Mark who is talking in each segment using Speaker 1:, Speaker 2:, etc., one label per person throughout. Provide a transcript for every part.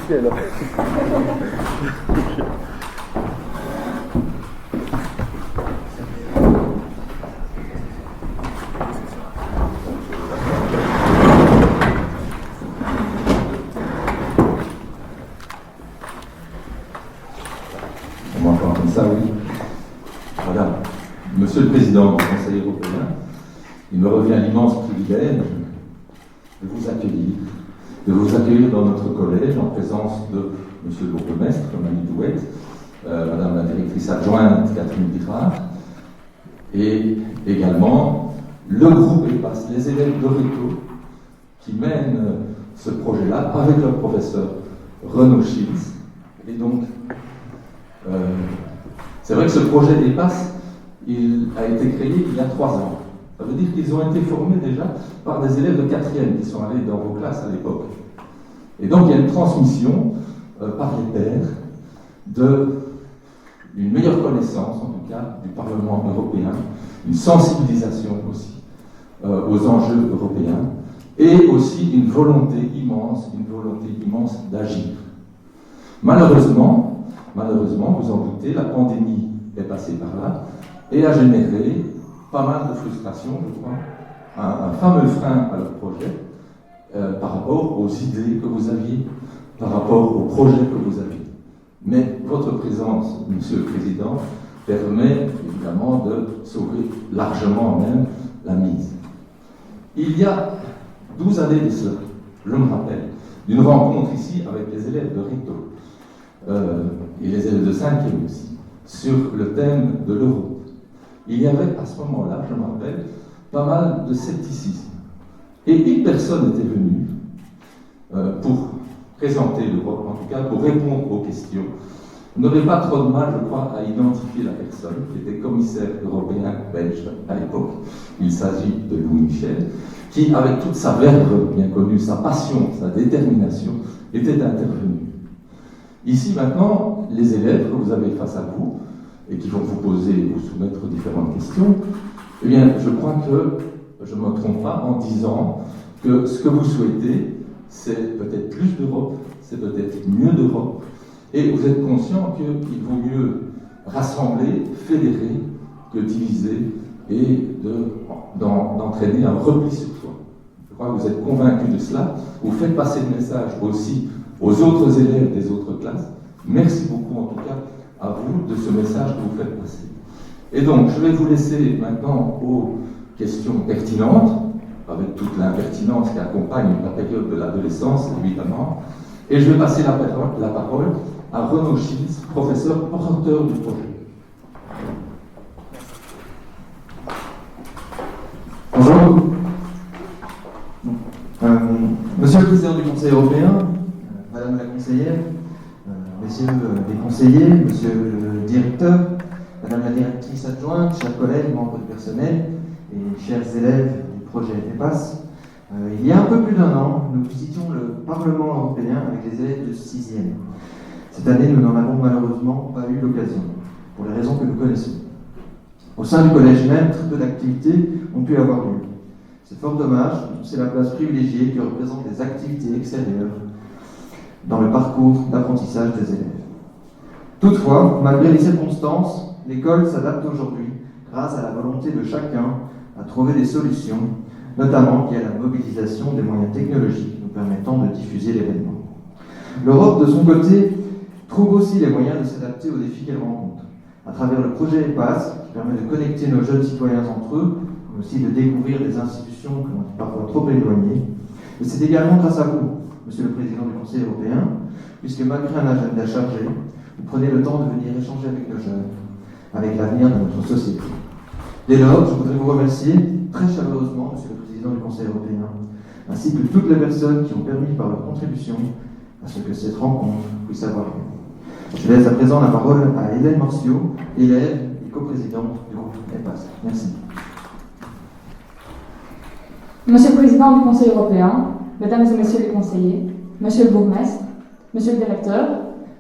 Speaker 1: officiel.
Speaker 2: On m'entend comme ça, oui. Voilà. Monsieur le Président du Conseil européen, il me revient l'immense privilège de vous accueillir dans notre collège en présence de Monsieur le bourgmestre, Mani Douet, Madame la directrice adjointe Catherine Pirard, et également le groupe EPAS, les élèves d'Oreto, qui mènent ce projet-là avec leur professeur Renaud Schiltz. Et donc, c'est vrai que ce projet EPAS, il a été créé il y a 3 ans. Ça veut dire qu'ils ont été formés déjà par des élèves de 4e qui sont allés dans vos classes à l'époque. Et donc il y a une transmission par les pairs d'une meilleure connaissance, en tout cas, du Parlement européen, une sensibilisation aussi aux enjeux européens, et aussi une volonté immense d'agir. Malheureusement, vous en doutez, la pandémie est passée par là et a généré pas mal de frustration, je crois, un fameux frein à leur projet par rapport aux idées que vous aviez, par rapport aux projets que vous aviez. Mais votre présence, Monsieur le Président, permet évidemment de sauver largement même la mise. Il y a 12 années de cela, je me rappelle, d'une rencontre ici avec les élèves de Rito et les élèves de 5e aussi, sur le thème de l'euro. Il y avait à ce moment-là, je me rappelle, pas mal de scepticisme. Et une personne était venue pour présenter l'Europe, en tout cas pour répondre aux questions. On n'aurait pas trop de mal, je crois, à identifier la personne qui était commissaire européen belge à l'époque. Il s'agit de Louis Michel, qui, avec toute sa verve bien connue, sa passion, sa détermination, était intervenu. Ici, maintenant, les élèves que vous avez face à vous, et qui vont vous poser et vous soumettre différentes questions, eh bien, je crois que je ne me trompe pas en disant que ce que vous souhaitez, c'est peut-être plus d'Europe, c'est peut-être mieux d'Europe, et vous êtes conscient qu'il vaut mieux rassembler, fédérer, que diviser, et d'entraîner un repli sur soi. Je crois que vous êtes convaincus de cela. Vous faites passer le message aussi aux autres élèves des autres classes. Merci beaucoup en tout cas à vous de ce message que vous faites passer. Et donc, je vais vous laisser maintenant aux questions pertinentes, avec toute l'impertinence qui accompagne la période de l'adolescence, évidemment. Et je vais passer la parole à Renaud Schiltz, professeur porteur du projet.
Speaker 3: Bonjour. Monsieur le Président du Conseil européen, Madame la conseillère, Messieurs les conseillers, Monsieur le directeur, Madame la directrice adjointe, chers collègues, membres du personnel et chers élèves du projet EPAS, il y a un peu plus d'1 an, nous visitions le Parlement européen avec les élèves de 6e. Cette année, nous n'en avons malheureusement pas eu l'occasion, pour les raisons que nous connaissons. Au sein du collège même, très peu d'activités ont pu avoir lieu. C'est fort dommage, c'est la place privilégiée que représentent les activités extérieures dans le parcours d'apprentissage des élèves. Toutefois, malgré les circonstances, l'école s'adapte aujourd'hui grâce à la volonté de chacun à trouver des solutions, notamment via la mobilisation des moyens technologiques nous permettant de diffuser l'événement. L'Europe, de son côté, trouve aussi les moyens de s'adapter aux défis qu'elle rencontre, à travers le projet EPAS, qui permet de connecter nos jeunes citoyens entre eux, mais aussi de découvrir des institutions qui ont été parfois trop éloignées. Et c'est également grâce à vous, Monsieur le Président du Conseil européen, puisque malgré un agenda chargé, vous prenez le temps de venir échanger avec nos jeunes, avec l'avenir de notre société. Dès lors, je voudrais vous remercier très chaleureusement, Monsieur le Président du Conseil européen, ainsi que toutes les personnes qui ont permis par leur contribution à ce que cette rencontre puisse avoir lieu. Je laisse à présent la parole à Hélène Morciot, élève et coprésidente du groupe EPAS. Merci.
Speaker 4: Monsieur le Président du Conseil européen, Mesdames et Messieurs les conseillers, Monsieur le bourgmestre, Monsieur le directeur,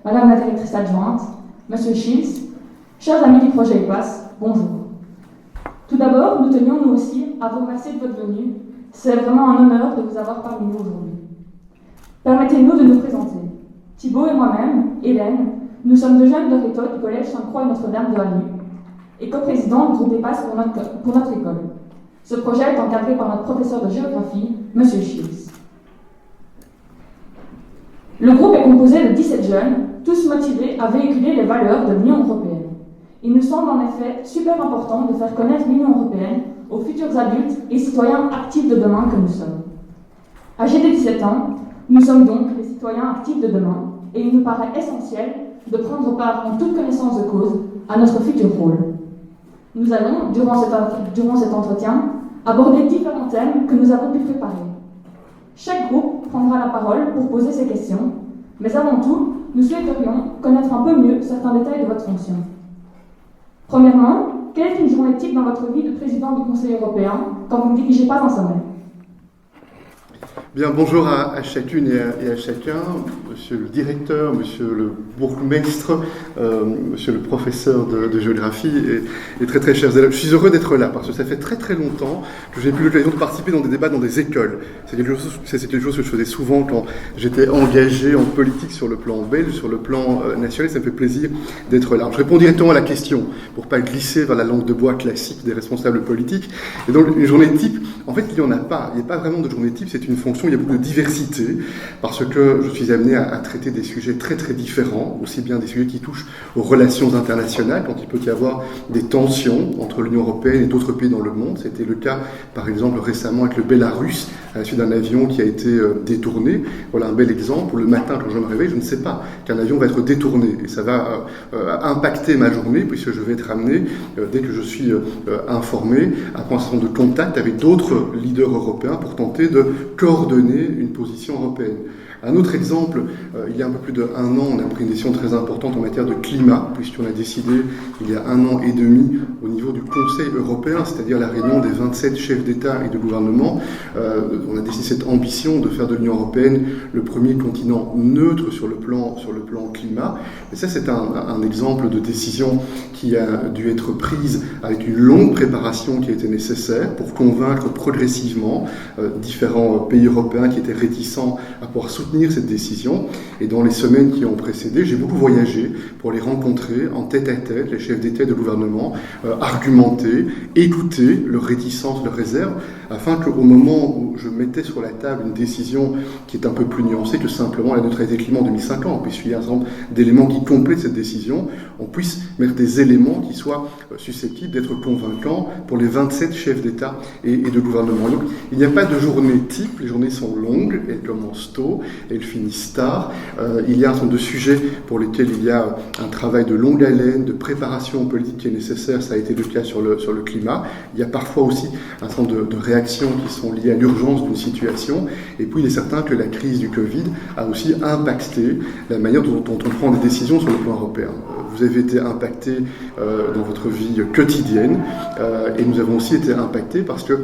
Speaker 4: Madame la directrice adjointe, Monsieur Schiltz, chers amis du projet EPAS, bonjour. Tout d'abord, nous tenions nous aussi à vous remercier de votre venue. C'est vraiment un honneur de vous avoir parmi nous aujourd'hui. Permettez-nous de nous présenter. Thibaut et moi-même, Hélène, nous sommes 2 jeunes de Réto du collège Sainte-Croix et Notre-Dame de Halleux et coprésidents du groupe EPAS pour notre école. Ce projet est encadré par notre professeur de géographie, M. Schills. Le groupe est composé de 17 jeunes, tous motivés à véhiculer les valeurs de l'Union européenne. Il nous semble en effet super important de faire connaître l'Union européenne aux futurs adultes et citoyens actifs de demain que nous sommes. Âgés de 17 ans, nous sommes donc les citoyens actifs de demain et il nous paraît essentiel de prendre part en toute connaissance de cause à notre futur rôle. Nous allons, durant cet entretien, aborder différents thèmes que nous avons pu préparer. Chaque groupe prendra la parole pour poser ses questions, mais avant tout, nous souhaiterions connaître un peu mieux certains détails de votre fonction. Premièrement, quelle est une journée type dans votre vie de président du Conseil européen quand vous ne dirigez pas un sommet ?
Speaker 1: Bien, bonjour à chacune et à chacun, monsieur le directeur, monsieur le bourgmestre, monsieur le professeur de géographie et très très chers élèves. Je suis heureux d'être là parce que ça fait très très longtemps que j'ai eu l'occasion de participer dans des débats dans des écoles. C'est quelque chose que je faisais souvent quand j'étais engagé en politique sur le plan belge, sur le plan national. Ça me fait plaisir d'être là. Je réponds directement à la question pour ne pas glisser vers la langue de bois classique des responsables politiques. Et donc une journée type, en fait il n'y en a pas. Il n'y a pas vraiment de journée type, c'est une fonction. Il y a beaucoup de diversité parce que je suis amené à traiter des sujets très très différents, aussi bien des sujets qui touchent aux relations internationales, quand il peut y avoir des tensions entre l'Union européenne et d'autres pays dans le monde. C'était le cas par exemple récemment avec le Bélarus à la suite d'un avion qui a été détourné. Voilà un bel exemple. Le matin quand je me réveille, je ne sais pas qu'un avion va être détourné et ça va impacter ma journée puisque je vais être amené, dès que je suis informé, à prendre un certain nombre de contacts avec d'autres leaders européens pour tenter de coordonner une position européenne. Un autre exemple, il y a un peu plus d'1 an, on a pris une décision très importante en matière de climat, puisqu'on a décidé, il y a 1 an et demi, au niveau du Conseil européen, c'est-à-dire la réunion des 27 chefs d'État et de gouvernement, on a décidé cette ambition de faire de l'Union européenne le premier continent neutre sur le plan climat. Et ça, c'est un exemple de décision qui a dû être prise avec une longue préparation qui a été nécessaire pour convaincre progressivement différents pays européens qui étaient réticents à pouvoir soutenir cette décision. Et dans les semaines qui ont précédé, j'ai beaucoup voyagé pour les rencontrer en tête-à-tête, les chefs d'État et de gouvernement, argumenter, écouter leurs réticences, leurs réserves, afin qu'au moment où je mettais sur la table une décision qui est un peu plus nuancée que simplement la neutralité climat en 2050, puisqu'il y a un certain nombre d'éléments qui complètent cette décision, on puisse mettre des éléments qui soient susceptibles d'être convaincants pour les 27 chefs d'État et de gouvernement. Donc, il n'y a pas de journée type, les journées sont longues, elles commencent tôt, elles finissent tard. Il y a un certain nombre de sujets pour lesquels il y a un travail de longue haleine, de préparation politique qui est nécessaire, ça a été le cas sur le climat. Il y a parfois aussi un certain nombre de réactions qui sont liées à l'urgence d'une situation, et puis il est certain que la crise du Covid a aussi impacté la manière dont on prend des décisions sur le plan européen. Vous avez été impacté dans votre vie quotidienne et nous avons aussi été impactés parce que,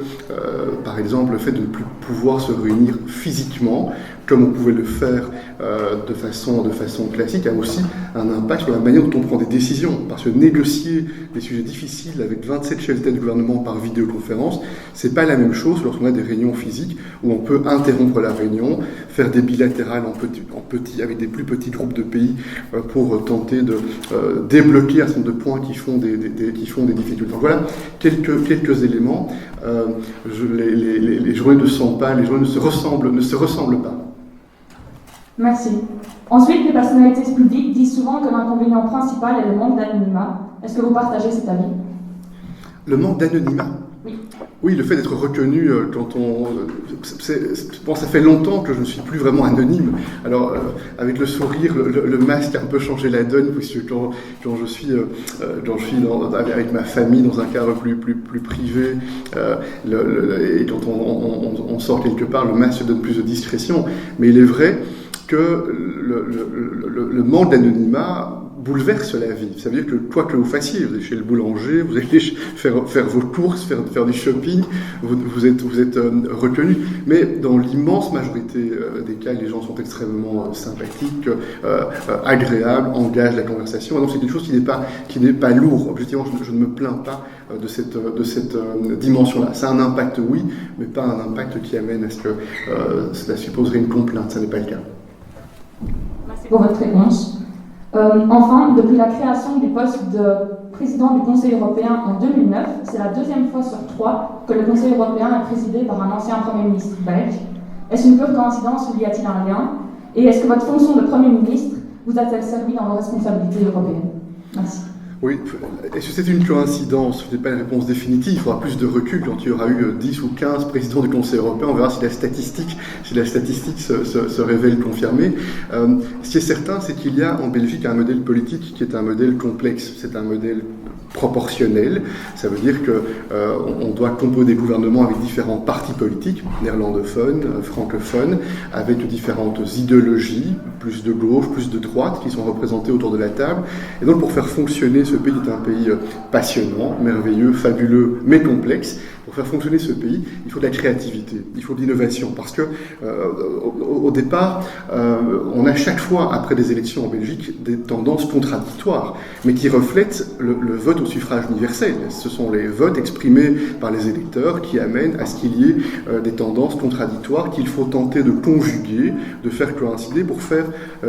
Speaker 1: par exemple, le fait de ne plus pouvoir se réunir physiquement, comme on pouvait le faire de façon classique, a aussi un impact sur la manière dont on prend des décisions. Parce que négocier des sujets difficiles avec 27 chefs d'État de gouvernement par vidéoconférence, c'est pas la même chose lorsqu'on a des réunions physiques où on peut interrompre la réunion, faire des bilatérales avec des plus petits groupes de pays pour tenter de débloquer un certain nombre de points qui font des difficultés. Donc voilà quelques éléments. Les journées ne sont pas, les journées ne se ressemblent pas.
Speaker 4: Merci. Ensuite, les personnalités publiques disent souvent que l'inconvénient principal est le manque d'anonymat. Est-ce que vous partagez cet avis ?
Speaker 1: Le manque d'anonymat ?
Speaker 4: Oui.
Speaker 1: Oui, le fait d'être reconnu quand on... ça fait longtemps que je ne suis plus vraiment anonyme. Alors, avec le sourire, le masque a un peu changé la donne, puisque quand je suis avec ma famille dans un cadre plus privé, et quand on sort quelque part, le masque donne plus de discrétion. Mais il est vrai que le manque d'anonymat bouleverse la vie. Ça veut dire que quoi que vous fassiez, vous allez chez le boulanger, vous allez faire vos courses, faire du shopping, vous êtes reconnu. Mais dans l'immense majorité des cas, les gens sont extrêmement sympathiques, agréables, engagent la conversation. Et donc c'est quelque chose qui n'est pas lourd. Objectivement, je ne me plains pas de cette dimension-là. Ça a un impact, oui, mais pas un impact qui amène à ce que cela supposerait une complainte. Ça n'est pas le cas.
Speaker 4: Merci. Merci pour votre réponse. Enfin, depuis la création du poste de président du Conseil européen en 2009, c'est la deuxième fois sur 3 que le Conseil européen est présidé par un ancien Premier ministre belge. Est-ce une pure coïncidence ou y a-t-il un lien? Et est-ce que votre fonction de Premier ministre vous a-t-elle servi dans vos responsabilités européennes? Merci.
Speaker 1: Oui, est-ce que c'est une coïncidence? Ce n'est pas une réponse définitive. Il faudra plus de recul quand il y aura eu 10 ou 15 présidents du Conseil européen. On verra si la statistique se révèle confirmée. Ce qui est certain, c'est qu'il y a en Belgique un modèle politique qui est un modèle complexe. C'est un modèle proportionnel. Ça veut dire qu'on doit composer des gouvernements avec différents partis politiques, néerlandophones, francophones, avec différentes idéologies, plus de gauche, plus de droite, qui sont représentées autour de la table. Et donc, pour faire fonctionner ce pays, qui est un pays passionnant, merveilleux, fabuleux, mais complexe, pour faire fonctionner ce pays, il faut de la créativité, il faut de l'innovation, parce que au départ, on a chaque fois, après des élections en Belgique, des tendances contradictoires, mais qui reflètent le vote au suffrage universel. Ce sont les votes exprimés par les électeurs qui amènent à ce qu'il y ait des tendances contradictoires qu'il faut tenter de conjuguer, de faire coïncider pour faire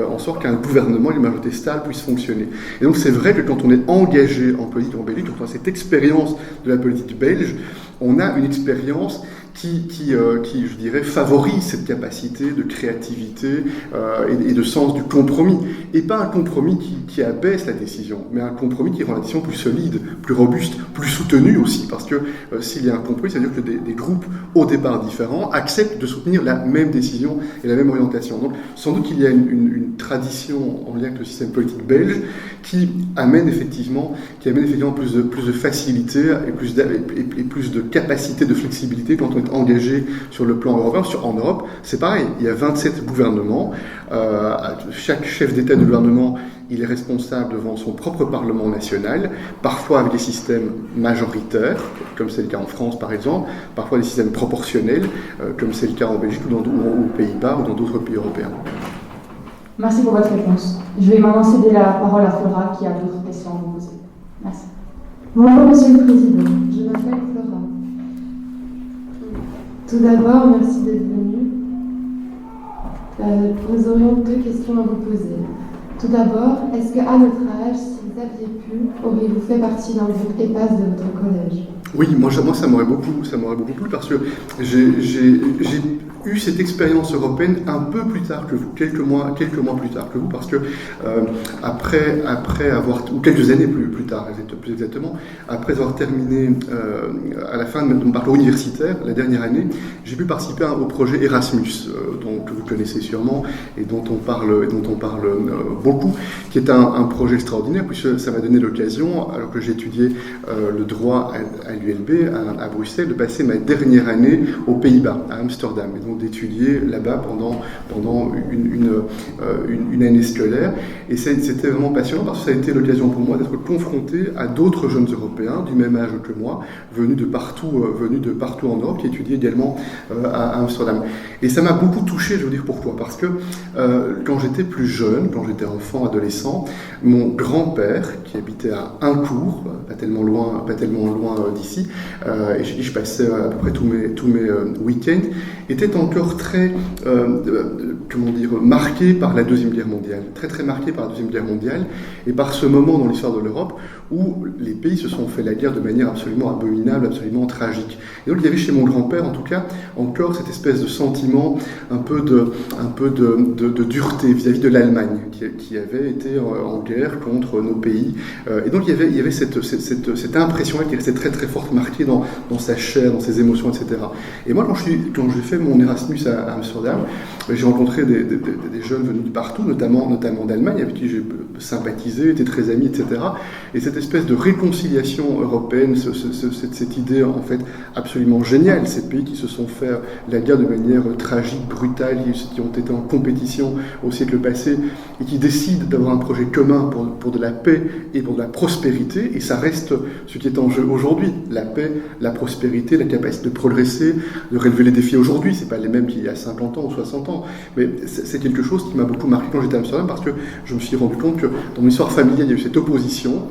Speaker 1: en sorte qu'un gouvernement et une majorité stable puissent fonctionner. Et donc c'est vrai que quand on est engagé en politique en Belgique, quand on a cette expérience de la politique belge, on a une expérience qui, je dirais, favorise cette capacité de créativité et de sens du compromis. Et pas un compromis qui abaisse la décision, mais un compromis qui rend la décision plus solide, plus robuste, plus soutenue aussi. Parce que s'il y a un compromis, ça veut dire que des groupes au départ différents acceptent de soutenir la même décision et la même orientation. Donc sans doute qu'il y a une tradition en lien avec le système politique belge qui amène effectivement plus de facilité et plus de capacité de flexibilité quand on est engagé sur le plan européen. En Europe, c'est pareil, il y a 27 gouvernements, chaque chef d'État de gouvernement, il est responsable devant son propre Parlement national, parfois avec des systèmes majoritaires, comme c'est le cas en France par exemple, parfois des systèmes proportionnels, comme c'est le cas en Belgique ou aux Pays-Bas ou dans d'autres pays européens.
Speaker 4: Merci pour votre réponse. Je vais maintenant céder la parole à Flora qui a d'autres questions à vous poser. Merci.
Speaker 5: Bonjour Monsieur le Président, je m'appelle Flora. Tout d'abord, merci d'être venu. Nous aurions 2 questions à vous poser. Tout d'abord, est-ce qu'à notre âge, si vous aviez pu, auriez-vous fait partie d'un groupe EPAS de votre collège?
Speaker 1: Oui, moi ça m'aurait beaucoup plu parce que j'ai eu cette expérience européenne un peu plus tard que vous, quelques mois plus tard que vous, parce que après avoir, ou quelques années plus tard, plus exactement, après avoir terminé à la fin de mon parcours universitaire, la dernière année, j'ai pu participer au projet Erasmus, que vous connaissez sûrement et dont on parle beaucoup, qui est un projet extraordinaire puisque ça m'a donné l'occasion, alors que j'étudiais le droit à l'ULB, à Bruxelles, de passer ma dernière année aux Pays-Bas, à Amsterdam, et donc d'étudier là-bas pendant une année scolaire. Et c'était vraiment passionnant parce que ça a été l'occasion pour moi d'être confronté à d'autres jeunes Européens du même âge que moi, venus de partout en Europe, qui étudiaient également à Amsterdam. Et ça m'a beaucoup touché, je veux dire pourquoi. Parce que quand j'étais plus jeune, quand j'étais enfant, adolescent, mon grand-père, qui habitait à Incourt, pas tellement loin d'ici, et je passais à peu près tous mes week-ends, était encore très, marqué par la Deuxième Guerre mondiale, très marqué par la Deuxième Guerre mondiale, et par ce moment dans l'histoire de l'Europe où les pays se sont fait la guerre de manière absolument abominable, absolument tragique. Et donc il y avait chez mon grand-père, en tout cas, encore cette espèce de sentiment un peu de dureté vis-à-vis de l'Allemagne, qui avait été en guerre contre nos pays. Et donc il y avait cette impression qui restait très forte, marquée dans sa chair, dans ses émotions, etc. Et moi, quand j'ai fait mon Erasmus à Amsterdam, j'ai rencontré des jeunes venus de partout, notamment d'Allemagne, avec qui j'ai sympathisé, été très ami, etc. Et cette espèce de réconciliation européenne, cette idée en fait absolument géniale, ces pays qui se sont fait la guerre de manière tragique, brutale, qui ont été en compétition au siècle passé, et qui décident d'avoir un projet commun pour de la paix et pour de la prospérité, et ça reste ce qui est en jeu aujourd'hui, la paix, la prospérité, la capacité de progresser, de relever les défis aujourd'hui. C'est pas les mêmes qu'il y a 50 ans ou 60 ans. Mais c'est quelque chose qui m'a beaucoup marqué quand j'étais à Amsterdam, parce que je me suis rendu compte que dans mon histoire familiale, il y a eu cette opposition.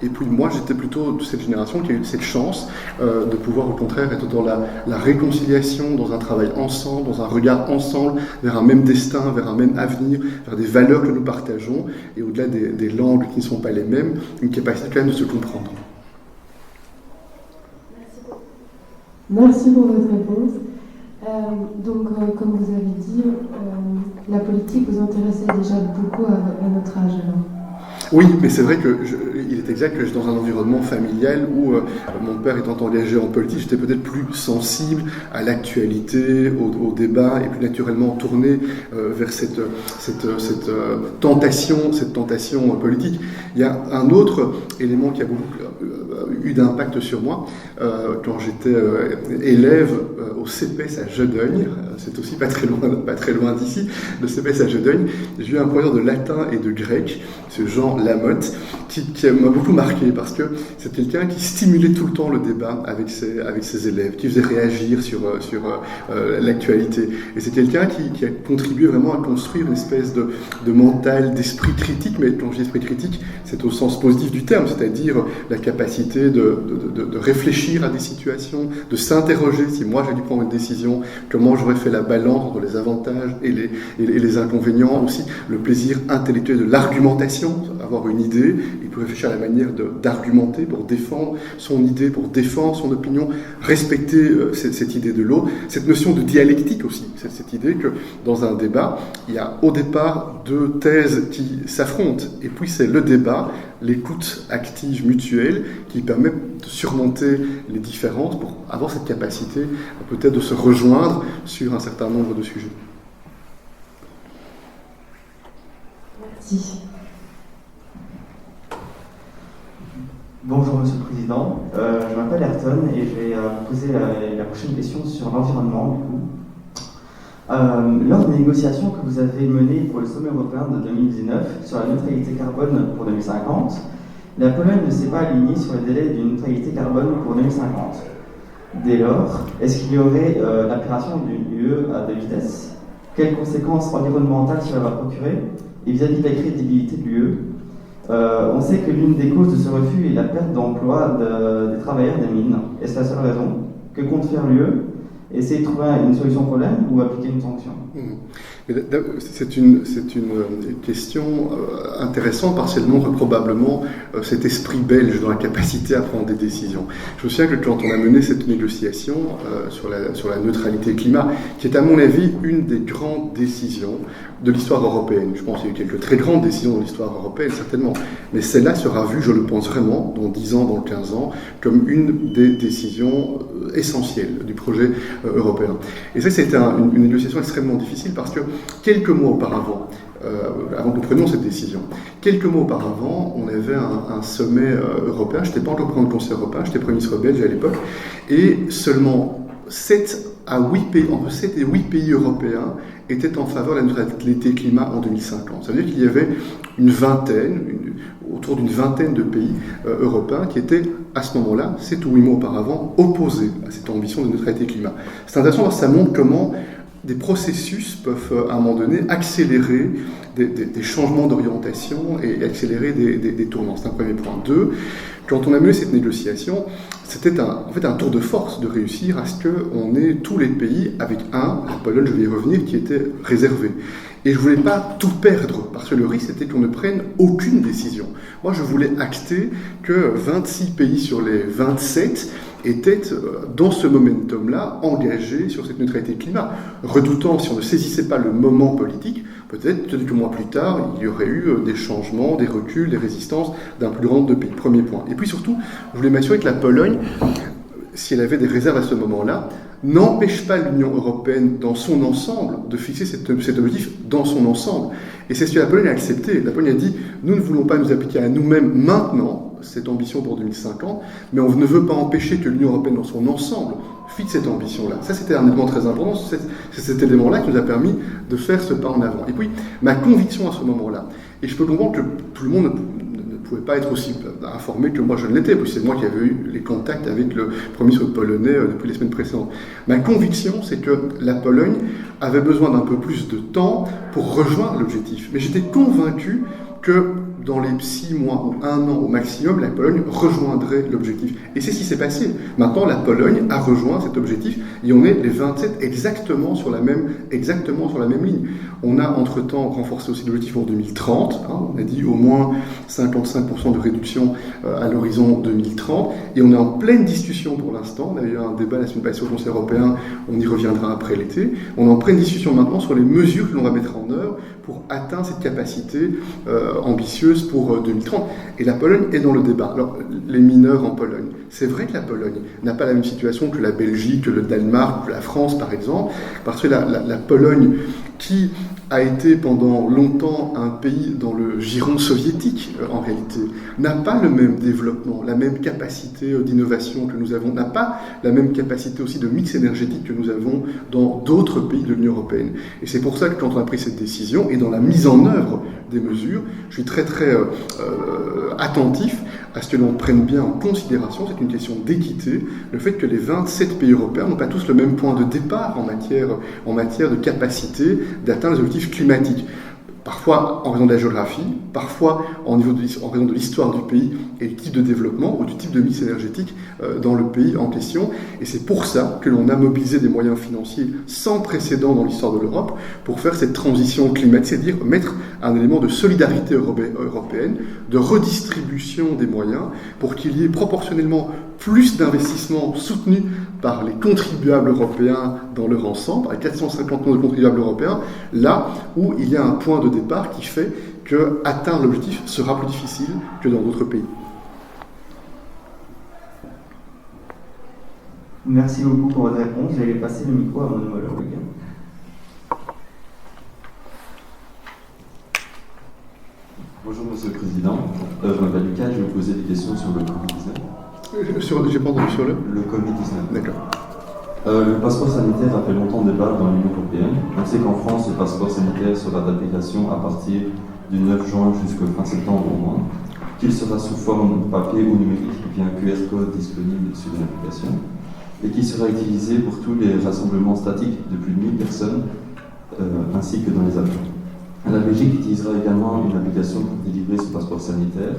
Speaker 1: Et puis moi, j'étais plutôt de cette génération qui a eu cette chance de pouvoir au contraire être dans la réconciliation, dans un travail ensemble, dans un regard ensemble, vers un même destin, vers un même avenir, vers des valeurs que nous partageons, et au-delà des langues qui ne sont pas les mêmes, une capacité quand même de se comprendre.
Speaker 5: Merci pour votre réponse. Comme vous avez dit, la politique vous intéressait déjà beaucoup à notre âge alors.
Speaker 1: Oui, mais c'est vrai qu'il est exact que je suis dans un environnement familial où mon père étant engagé en politique, j'étais peut-être plus sensible à l'actualité, au débat, et plus naturellement tourné vers cette tentation politique. Il y a un autre élément qui a beaucoup eu d'impact sur moi quand j'étais élève au CPS à Jeudeuil. C'est aussi pas très loin d'ici, le CPS à Jeudeuil. J'ai eu un professeur de latin et de grec, ce Jean Lamotte, qui m'a beaucoup marqué parce que c'est quelqu'un qui stimulait tout le temps le débat avec ses élèves, qui faisait réagir sur l'actualité. Et c'est quelqu'un qui a contribué vraiment à construire une espèce de mental, d'esprit critique, mais quand je dis esprit critique, c'est au sens positif du terme, c'est-à-dire la capacité de réfléchir à des situations, de s'interroger si moi j'ai dû prendre une décision, comment j'aurais fait la balance entre les avantages et les inconvénients, aussi le plaisir intellectuel de l'argumentation, avoir une idée, il peut réfléchir à la manière d'argumenter pour défendre son idée, pour défendre son opinion, respecter cette idée de l'autre, cette notion de dialectique aussi, cette idée que dans un débat, il y a au départ deux thèses qui s'affrontent, et puis c'est le débat, l'écoute active mutuelle qui permet de surmonter les différences pour avoir cette capacité peut-être de se rejoindre sur un certain nombre de sujets.
Speaker 5: Merci.
Speaker 6: Bonjour Monsieur le Président, je m'appelle Ayrton et je vais vous poser la prochaine question sur l'environnement du coup. Lors des négociations que vous avez menées pour le sommet européen de 2019 sur la neutralité carbone pour 2050, la Pologne ne s'est pas alignée sur le délai d'une neutralité carbone pour 2050. Dès lors, est-ce qu'il y aurait l'appellation d'une UE à deux vitesses? Quelles conséquences environnementales cela va procurer? Et vis-à-vis de la crédibilité de l'UE, on sait que l'une des causes de ce refus est la perte d'emploi des travailleurs des mines. Est-ce la seule raison? Que compte faire l'UE? Essayer de trouver une solution au problème ou appliquer une sanction?
Speaker 1: C'est une question intéressante parce qu'elle montre probablement cet esprit belge dans la capacité à prendre des décisions. Je me souviens que quand on a mené cette négociation sur la neutralité climat, qui est à mon avis une des grandes décisions de l'histoire européenne. Je pense qu'il y a eu quelques très grandes décisions dans l'histoire européenne, certainement. Mais celle-là sera vue, je le pense vraiment, dans 10 ans, dans 15 ans, comme une des décisions essentielles du projet européen. Et ça, c'était une négociation extrêmement difficile parce que quelques mois auparavant, avant que nous prenions cette décision, quelques mois auparavant, on avait un sommet européen. Je n'étais pas encore président du Conseil européen, j'étais Premier ministre belge à l'époque, et seulement 7 à 8 pays, entre 7 et 8 pays européens étaient en faveur de la neutralité climat en 2050. Ça veut dire qu'il y avait autour d'une vingtaine de pays européens qui étaient, à ce moment-là, 7 ou 8 mois auparavant, opposés à cette ambition de neutralité climat. C'est intéressant parce que ça montre comment des processus peuvent, à un moment donné, accélérer des changements d'orientation et accélérer des tournants. C'est un premier point. 2, quand on a mené cette négociation, c'était en fait un tour de force de réussir à ce qu'on ait tous les pays, avec la Pologne, je vais y revenir, qui était réservé. Et je ne voulais pas tout perdre, parce que le risque était qu'on ne prenne aucune décision. Moi, je voulais acter que 26 pays sur les 27 étaient, dans ce momentum-là, engagés sur cette neutralité climat, redoutant, si on ne saisissait pas le moment politique, peut-être quelques mois plus tard, il y aurait eu des changements, des reculs, des résistances d'un plus grand nombre de pays. Premier point. Et puis surtout, je voulais m'assurer que la Pologne, si elle avait des réserves à ce moment-là, n'empêche pas l'Union européenne dans son ensemble de fixer cet objectif dans son ensemble. Et c'est ce que la Pologne a accepté. La Pologne a dit, nous ne voulons pas nous appliquer à nous-mêmes maintenant cette ambition pour 2050, mais on ne veut pas empêcher que l'Union européenne dans son ensemble fixe cette ambition-là. Ça, c'était un élément très important. C'est cet élément-là qui nous a permis de faire ce pas en avant. Et puis, ma conviction à ce moment-là, et je peux comprendre que tout le monde ne pouvait pas être aussi informé que moi je ne l'étais, puisque c'est moi qui avais eu les contacts avec le Premier ministre polonais depuis les semaines précédentes. Ma conviction, c'est que la Pologne avait besoin d'un peu plus de temps pour rejoindre l'objectif. Mais j'étais convaincu que dans les 6 mois ou 1 an au maximum, la Pologne rejoindrait l'objectif. Et c'est ce qui s'est passé. Maintenant, la Pologne a rejoint cet objectif et on est les 27 exactement sur la même ligne. On a entre-temps renforcé aussi l'objectif pour 2030. On a dit au moins 55% de réduction à l'horizon 2030. Et on est en pleine discussion pour l'instant. On a eu un débat la semaine passée au Conseil européen. On y reviendra après l'été. On est en pleine discussion maintenant sur les mesures que l'on va mettre en œuvre pour atteindre cette capacité ambitieuse pour 2030. Et la Pologne est dans le débat. Alors, les mineurs en Pologne. C'est vrai que la Pologne n'a pas la même situation que la Belgique, que le Danemark, que la France, par exemple, parce que la Pologne, qui a été pendant longtemps un pays dans le giron soviétique, en réalité, n'a pas le même développement, la même capacité d'innovation que nous avons, n'a pas la même capacité aussi de mix énergétique que nous avons dans d'autres pays de l'Union européenne. Et c'est pour ça que quand on a pris cette décision, et dans la mise en œuvre des mesures, je suis très attentif à ce que l'on prenne bien en considération, c'est une question d'équité, le fait que les 27 pays européens n'ont pas tous le même point de départ en matière de capacité d'atteindre les objectifs climatiques. Parfois en raison de la géographie, parfois en raison de l'histoire du pays et du type de développement ou du type de mix énergétique dans le pays en question. Et c'est pour ça que l'on a mobilisé des moyens financiers sans précédent dans l'histoire de l'Europe pour faire cette transition climatique, c'est-à-dire mettre un élément de solidarité européenne, de redistribution des moyens pour qu'il y ait proportionnellement plus d'investissements soutenus par les contribuables européens dans leur ensemble, par 450 millions de contribuables européens, là où il y a un point de départ qui fait que atteindre l'objectif sera plus difficile que dans d'autres pays.
Speaker 6: Merci beaucoup pour votre réponse. Je vais passer le micro à mon homologue.
Speaker 7: Bonjour Monsieur le Président, je m'appelle Lucas, je vais vous poser des questions sur le Covid-19.
Speaker 1: J'ai pas entendu sur le
Speaker 7: Covid-19.
Speaker 1: D'accord.
Speaker 7: Le passeport sanitaire a fait longtemps débat dans l'Union européenne. On sait qu'en France, le passeport sanitaire sera d'application à partir du 9 juin jusqu'au fin septembre au moins, qu'il sera sous forme papier ou numérique via un QR code disponible sur une application, et qui sera utilisé pour tous les rassemblements statiques de plus de 1000 personnes, ainsi que dans les avions. La Belgique utilisera également une application pour délivrer son passeport sanitaire.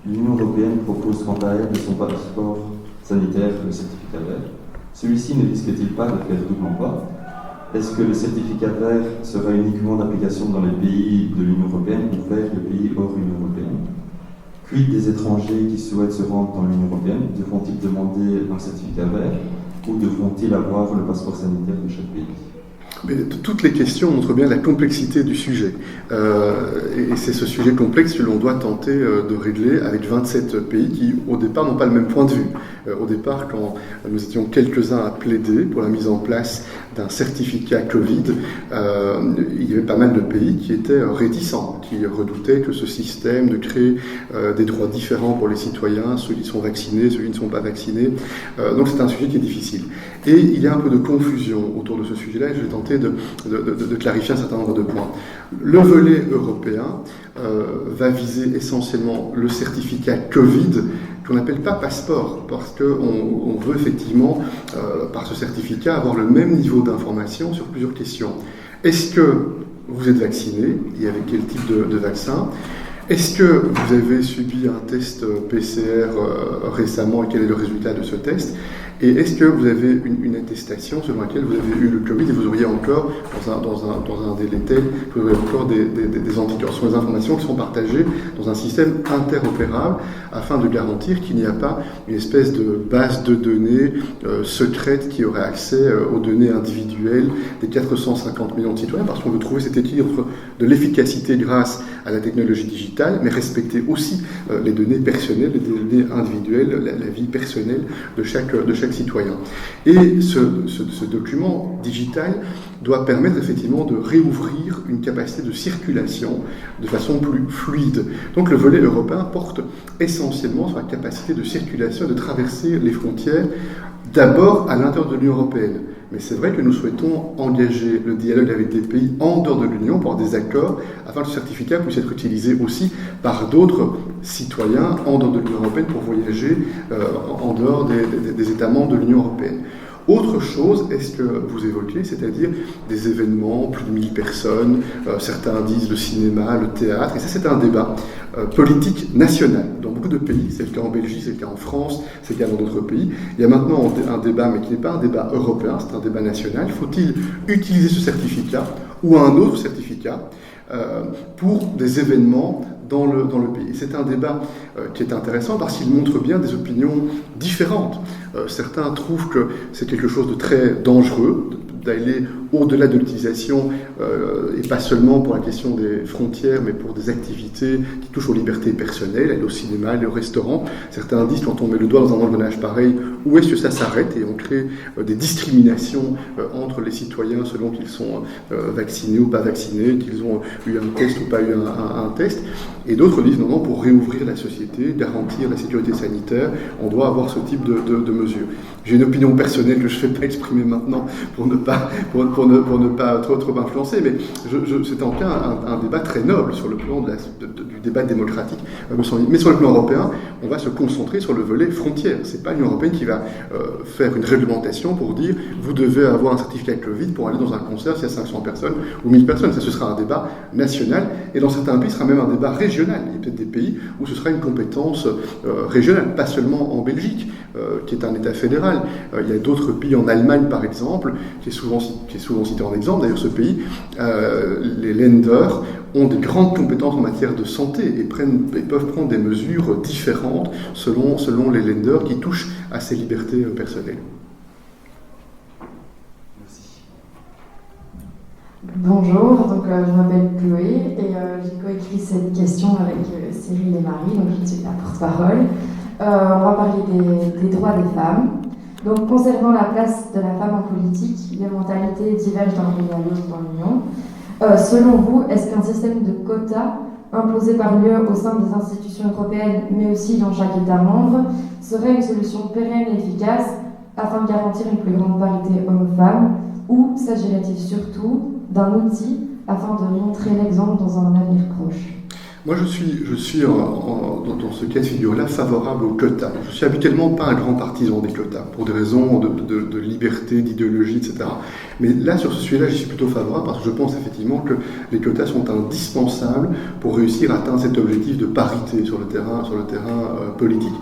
Speaker 7: L'Union européenne propose quant à elle de son passeport sanitaire le certificat vert. Celui-ci ne risque-t-il pas de faire double emploi? Est-ce que le certificat vert sera uniquement d'application dans les pays de l'Union européenne ou vers les pays hors Union européenne? Quid des étrangers qui souhaitent se rendre dans l'Union européenne? Devront-ils demander un certificat vert ou devront-ils avoir le passeport sanitaire de chaque pays?
Speaker 1: Mais toutes les questions montrent bien la complexité du sujet. Et c'est ce sujet complexe que l'on doit tenter de régler avec 27 pays qui, au départ, n'ont pas le même point de vue. Au départ, quand nous étions quelques-uns à plaider pour la mise en place d'un certificat Covid, il y avait pas mal de pays qui étaient réticents, qui redoutaient que ce système de créer des droits différents pour les citoyens, ceux qui sont vaccinés, ceux qui ne sont pas vaccinés. Donc c'est un sujet qui est difficile. Et il y a un peu de confusion autour de ce sujet-là, et je vais tenter de clarifier un certain nombre de points. Le volet européen va viser essentiellement le certificat Covid, qu'on n'appelle pas passeport, parce qu'on veut effectivement, par ce certificat, avoir le même niveau d'information sur plusieurs questions. Est-ce que vous êtes vacciné et avec quel type de vaccin? Est-ce que vous avez subi un test PCR récemment et quel est le résultat de ce test? Et est-ce que vous avez une attestation selon laquelle vous avez eu le Covid et vous auriez encore, dans un délai tel, vous auriez encore des anticorps? Ce sont des informations qui sont partagées dans un système interopérable afin de garantir qu'il n'y a pas une espèce de base de données secrète qui aurait accès aux données individuelles des 450 millions de citoyens, parce qu'on veut trouver cet équilibre de l'efficacité grâce à la technologie digitale, mais respecter aussi les données personnelles, les données individuelles, la vie personnelle de chaque citoyen. Et ce document digital doit permettre effectivement de réouvrir une capacité de circulation de façon plus fluide. Donc le volet européen porte essentiellement sur la capacité de circulation et de traverser les frontières d'abord à l'intérieur de l'Union européenne. Mais c'est vrai que nous souhaitons engager le dialogue avec des pays en dehors de l'Union pour avoir des accords afin que ce certificat puisse être utilisé aussi par d'autres citoyens en dehors de l'Union européenne pour voyager en dehors des États membres de l'Union européenne. Autre chose est ce que vous évoquez, c'est-à-dire des événements, plus de 1000 personnes, certains disent le cinéma, le théâtre, et ça c'est un débat politique national. Dans beaucoup de pays, c'est le cas en Belgique, c'est le cas en France, c'est le cas dans d'autres pays. Il y a maintenant un débat, mais qui n'est pas un débat européen, c'est un débat national. Faut-il utiliser ce certificat ou un autre certificat pour des événements dans le pays. C'est un débat qui est intéressant parce qu'il montre bien des opinions différentes. Certains trouvent que c'est quelque chose de très dangereux d'aller au-delà de l'utilisation, et pas seulement pour la question des frontières, mais pour des activités qui touchent aux libertés personnelles, aller au cinéma, aller au restaurant. Certains disent, quand on met le doigt dans un engrenage pareil, où est-ce que ça s'arrête? Et on crée des discriminations entre les citoyens selon qu'ils sont vaccinés ou pas vaccinés, qu'ils ont eu un test ou pas eu un test. Et d'autres disent, non, pour réouvrir la société, garantir la sécurité sanitaire, on doit avoir ce type de mesures. J'ai une opinion personnelle que je ne vais pas exprimer maintenant pour ne pas trop influencer, mais c'est en tout cas un débat très noble sur le plan du débat démocratique. Mais sur le plan européen, on va se concentrer sur le volet frontière. Ce n'est pas l'Union européenne qui va faire une réglementation pour dire vous devez avoir un certificat Covid pour aller dans un concert s'il y a 500 personnes ou 1000 personnes. Ça, ce sera un débat national, et dans certains pays, ce sera même un débat régional. Il y a peut-être des pays où ce sera une compétence régionale, pas seulement en Belgique, qui est un État fédéral. Il y a d'autres pays, en Allemagne par exemple, qui est souvent cité en exemple. D'ailleurs, ce pays, les Länder ont de grandes compétences en matière de santé et peuvent prendre des mesures différentes selon les Länder qui touchent à ces libertés personnelles.
Speaker 6: Merci.
Speaker 8: Bonjour, donc je m'appelle Chloé et j'ai coécrit cette question avec Cyril et Marie, donc je suis la porte-parole. On va parler des droits des femmes. Donc, concernant la place de la femme en politique, les mentalités divergent d'un pays à l'autre dans l'Union. Selon vous, est-ce qu'un système de quotas imposé par l'UE au sein des institutions européennes, mais aussi dans chaque État membre, serait une solution pérenne et efficace afin de garantir une plus grande parité hommes-femmes, ou s'agirait-il surtout d'un outil afin de montrer l'exemple dans un avenir proche?
Speaker 1: Moi, je suis dans ce cas de figure-là favorable aux quotas. Je suis habituellement pas un grand partisan des quotas, pour des raisons de liberté, d'idéologie, etc. Mais là, sur ce sujet-là, je suis plutôt favorable parce que je pense effectivement que les quotas sont indispensables pour réussir à atteindre cet objectif de parité sur le terrain politique.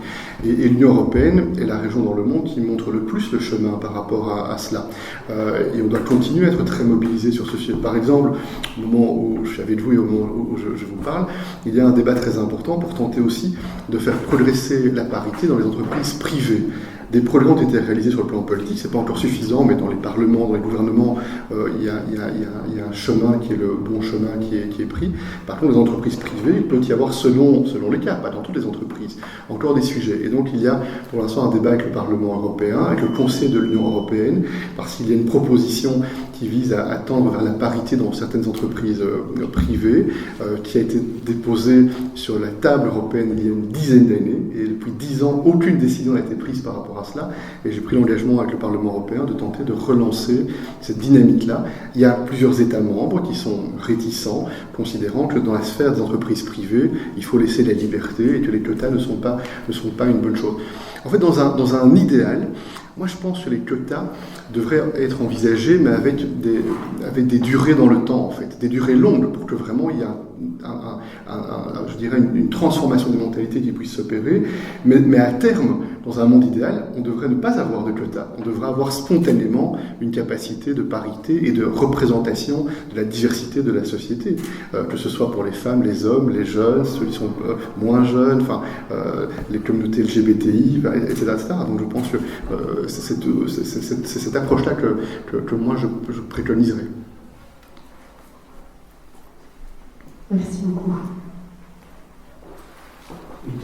Speaker 1: Et l'Union européenne est la région dans le monde qui montre le plus le chemin par rapport à cela. Et on doit continuer à être très mobilisé sur ce sujet. Par exemple, au moment où je suis avec vous et au moment où je vous parle, il y a un débat très important pour tenter aussi de faire progresser la parité dans les entreprises privées. Des progrès ont été réalisés sur le plan politique, c'est pas encore suffisant, mais dans les parlements, dans les gouvernements, il y a un chemin qui est le bon chemin qui est pris. Par contre, les entreprises privées, il peut y avoir, selon les cas, pas dans toutes les entreprises, encore des sujets. Et donc, il y a pour l'instant un débat avec le Parlement européen, avec le Conseil de l'Union européenne, parce qu'il y a une proposition qui vise à tendre vers la parité dans certaines entreprises privées, qui a été déposée sur la table européenne il y a une dizaine d'années, et depuis 10 ans, aucune décision n'a été prise par rapport à cela, et j'ai pris l'engagement avec le Parlement européen de tenter de relancer cette dynamique-là. Il y a plusieurs États membres qui sont réticents, considérant que dans la sphère des entreprises privées, il faut laisser la liberté et que les quotas ne sont pas une bonne chose. En fait, dans un idéal, moi je pense que les quotas devraient être envisagés, mais avec des durées dans le temps, en fait, des durées longues, pour que vraiment il y ait je dirais une transformation des mentalités qui puisse s'opérer, mais à terme, dans un monde idéal, on devrait ne pas avoir de quotas, on devrait avoir spontanément une capacité de parité et de représentation de la diversité de la société, que ce soit pour les femmes, les hommes, les jeunes, ceux qui sont moins jeunes, les communautés LGBTI, etc., etc. Donc je pense que c'est cette approche-là que moi je préconiserais.
Speaker 8: Merci beaucoup.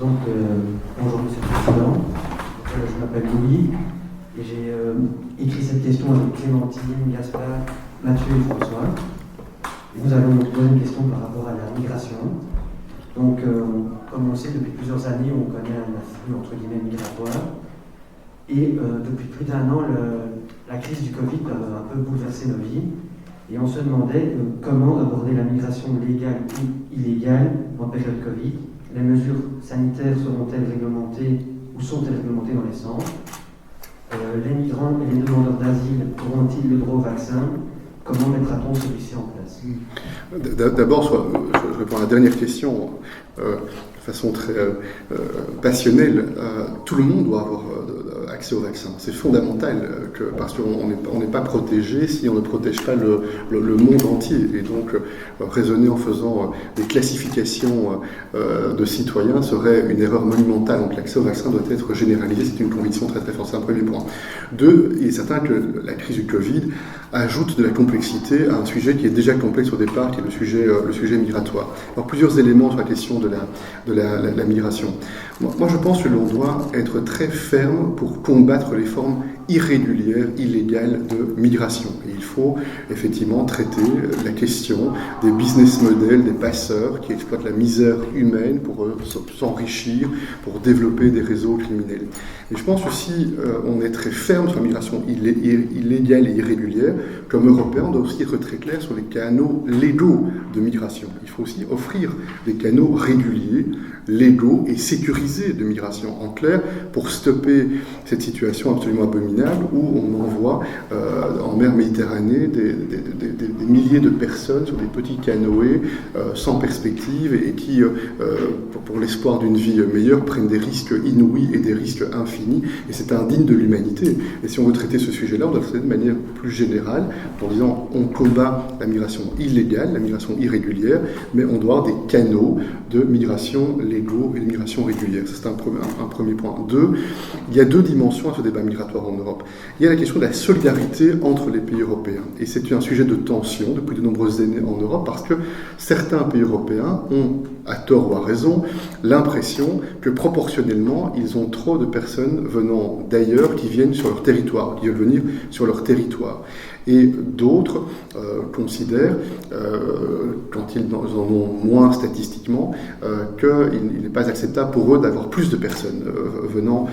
Speaker 9: Donc, bonjour Monsieur le Président, je m'appelle Louis et j'ai écrit cette question avec Clémentine, Gaspard, Mathieu et François. Nous allons nous poser une question par rapport à la migration. Donc, comme on sait, depuis plusieurs années, on connaît un afflux entre guillemets migratoire. Et depuis plus d'1 an, la crise du Covid a un peu bouleversé nos vies. Et on se demandait comment aborder la migration légale ou illégale en période Covid. Les mesures sanitaires seront-elles réglementées ou sont-elles réglementées dans les centres? Les migrants et les demandeurs d'asile auront-ils le droit au vaccin? Comment mettra-t-on celui-ci en place?
Speaker 1: D'abord, je réponds à la dernière question de façon très passionnelle. Tout le monde doit avoir accès au vaccin. C'est fondamental parce qu'on n'est pas protégé si on ne protège pas le monde entier. Et donc, raisonner en faisant des classifications de citoyens serait une erreur monumentale. Donc, l'accès au vaccin doit être généralisé. C'est une conviction très très forte. C'est un premier point. 2, il est certain que la crise du Covid ajoute de la complexité à un sujet qui est déjà complexe au départ, qui est le sujet migratoire. Alors, plusieurs éléments sur la question de la migration. Moi, je pense que l'on doit être très ferme pour combattre les formes irrégulières, illégales de migration. Et il faut effectivement traiter la question des business models, des passeurs qui exploitent la misère humaine pour s'enrichir, pour développer des réseaux criminels. Et je pense aussi on est très ferme sur la migration illégale et irrégulière. Comme Européens, on doit aussi être très clair sur les canaux légaux de migration. Il faut aussi offrir des canaux réguliers, légaux et sécurisés de migration. En clair, pour stopper cette situation absolument abominable où on envoie en mer Méditerranée des milliers de personnes sur des petits canoës sans perspective et qui, pour l'espoir d'une vie meilleure, prennent des risques inouïs et des risques infinis. Et c'est indigne de l'humanité. Et si on veut traiter ce sujet-là, on doit le traiter de manière plus générale, en disant on combat la migration illégale, la migration irrégulière, mais on doit avoir des canaux de migration légaux et de migration régulière. C'est un premier point. 2, il y a 2 dimensions à ce débat migratoire en Europe. Il y a la question de la solidarité entre les pays européens. Et c'est un sujet de tension depuis de nombreuses années en Europe parce que certains pays européens ont, à tort ou à raison, l'impression que proportionnellement, ils ont trop de personnes venant d'ailleurs qui viennent sur leur territoire, qui veulent venir sur leur territoire. Et d'autres considèrent, quand ils en ont moins statistiquement, qu'il n'est pas acceptable pour eux d'avoir plus de personnes venant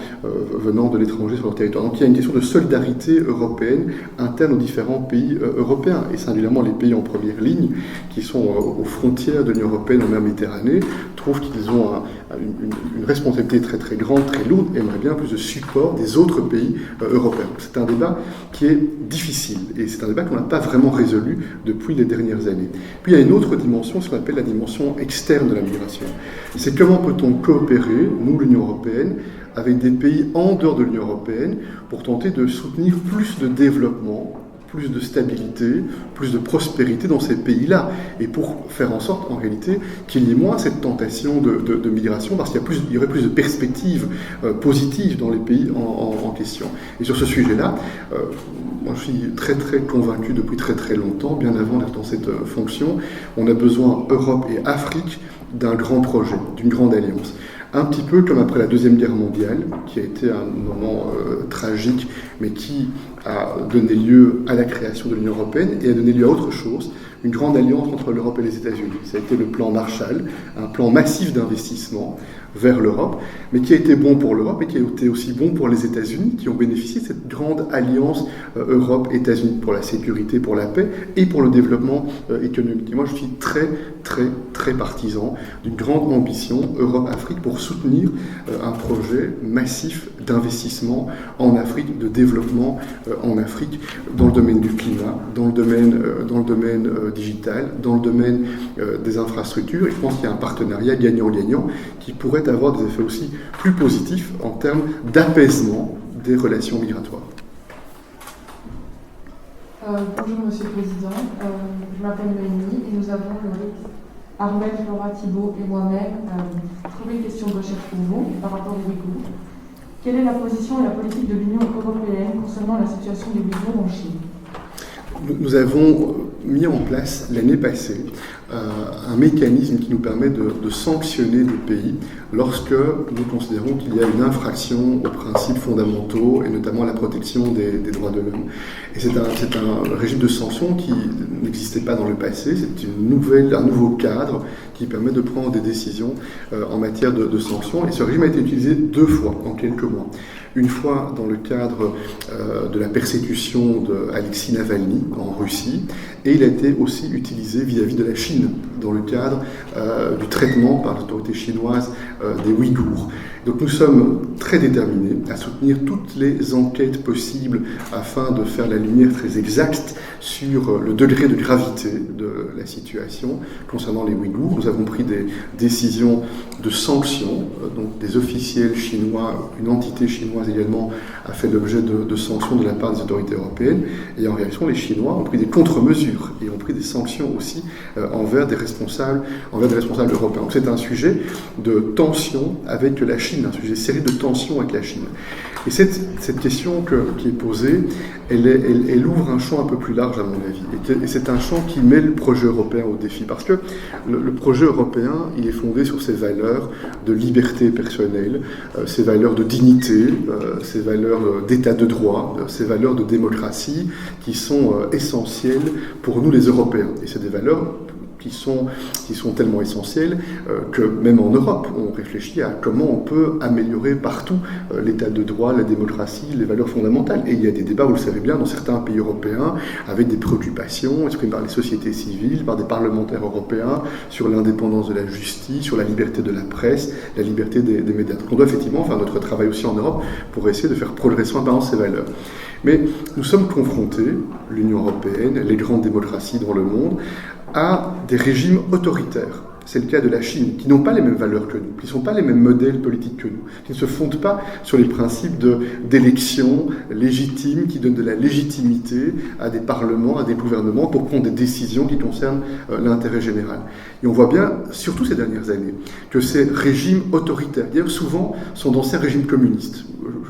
Speaker 1: de l'étranger sur leur territoire. Donc il y a une question de solidarité européenne interne aux différents pays européens, et singulièrement les pays en première ligne, qui sont aux frontières de l'Union européenne en mer Méditerranée, trouvent qu'ils ont une responsabilité très très grande, très lourde, et aimeraient bien plus de support des autres pays européens. C'est un débat qui est difficile. Et c'est un débat qu'on n'a pas vraiment résolu depuis les dernières années. Puis il y a une autre dimension, ce qu'on appelle la dimension externe de la migration. C'est comment peut-on coopérer, nous l'Union européenne, avec des pays en dehors de l'Union européenne pour tenter de soutenir plus de développement, plus de stabilité, plus de prospérité dans ces pays-là, et pour faire en sorte, en réalité, qu'il y ait moins cette tentation de migration, parce qu'il y aurait plus de perspectives positives dans les pays en question. Et sur ce sujet-là, moi je suis très très convaincu depuis très très longtemps, bien avant d'être dans cette fonction, on a besoin, Europe et Afrique, d'un grand projet, d'une grande alliance. Un petit peu comme après la Deuxième Guerre mondiale, qui a été un moment tragique, mais qui a donné lieu à la création de l'Union européenne et a donné lieu à autre chose, une grande alliance entre l'Europe et les États-Unis. Ça a été le plan Marshall, un plan massif d'investissement vers l'Europe, mais qui a été bon pour l'Europe et qui a été aussi bon pour les États-Unis, qui ont bénéficié de cette grande alliance Europe-États-Unis pour la sécurité, pour la paix et pour le développement économique. Et moi, je suis très, très, très partisan d'une grande ambition Europe-Afrique pour soutenir un projet massif d'investissement en Afrique, de développement en Afrique, dans le domaine du climat, dans le domaine digital, dans le domaine des infrastructures. Et je pense qu'il y a un partenariat gagnant-gagnant qui pourrait avoir des effets aussi plus positifs en termes d'apaisement des relations migratoires.
Speaker 4: Bonjour Monsieur le Président, je m'appelle Noémie et nous avons, Armel, Flora, Thibault et moi-même, trouvé une question de recherche pour vous par rapport aux Ouïghours. Quelle est la position et la politique de l'Union européenne concernant la situation des Ouïghours en Chine ?
Speaker 1: Nous avons mis en place l'année passée un mécanisme qui nous permet de sanctionner le pays lorsque nous considérons qu'il y a une infraction aux principes fondamentaux et notamment à la protection des droits de l'homme. Et c'est un régime de sanctions qui n'existait pas dans le passé, c'est un nouveau cadre qui permet de prendre des décisions en matière de sanctions. Et ce régime a été utilisé 2 fois en quelques mois. Une fois dans le cadre de la persécution d'Alexei Navalny en Russie, et il a été aussi utilisé vis-à-vis de la Chine, dans le cadre du traitement par l'autorité chinoise des Ouïghours. Donc nous sommes très déterminés à soutenir toutes les enquêtes possibles afin de faire la lumière très exacte sur le degré de gravité de la situation concernant les Ouïghours. Nous avons pris des décisions de sanctions, donc des officiels chinois, une entité chinoise également a fait l'objet de sanctions de la part des autorités européennes, et en réaction les Chinois ont pris des contre-mesures et ont pris des sanctions aussi envers des responsables européens. Donc c'est un sujet de tension avec la Chine, un sujet sérieux de tension avec la Chine. Et cette question qui est posée, elle ouvre un champ un peu plus large à mon avis. Et c'est un champ qui met le projet européen au défi. Parce que le projet européen, il est fondé sur ses valeurs de liberté personnelle, ses valeurs de dignité, ses valeurs d'état de droit, ses valeurs de démocratie qui sont essentielles pour nous les Européens. Et c'est des valeurs qui sont tellement essentielles que même en Europe, on réfléchit à comment on peut améliorer partout l'état de droit, la démocratie, les valeurs fondamentales. Et il y a des débats, vous le savez bien, dans certains pays européens, avec des préoccupations exprimées par les sociétés civiles, par des parlementaires européens, sur l'indépendance de la justice, sur la liberté de la presse, la liberté des médias. Donc on doit effectivement faire notre travail aussi en Europe pour essayer de faire progresser en ces valeurs. Mais nous sommes confrontés, l'Union européenne, les grandes démocraties dans le monde, à des régimes autoritaires. C'est le cas de la Chine, qui n'ont pas les mêmes valeurs que nous, qui ne sont pas les mêmes modèles politiques que nous, qui ne se fondent pas sur les principes d'élections légitimes, qui donnent de la légitimité à des parlements, à des gouvernements pour prendre des décisions qui concernent l'intérêt général. Et on voit bien, surtout ces dernières années, que ces régimes autoritaires, d'ailleurs souvent, sont d'anciens régimes communistes.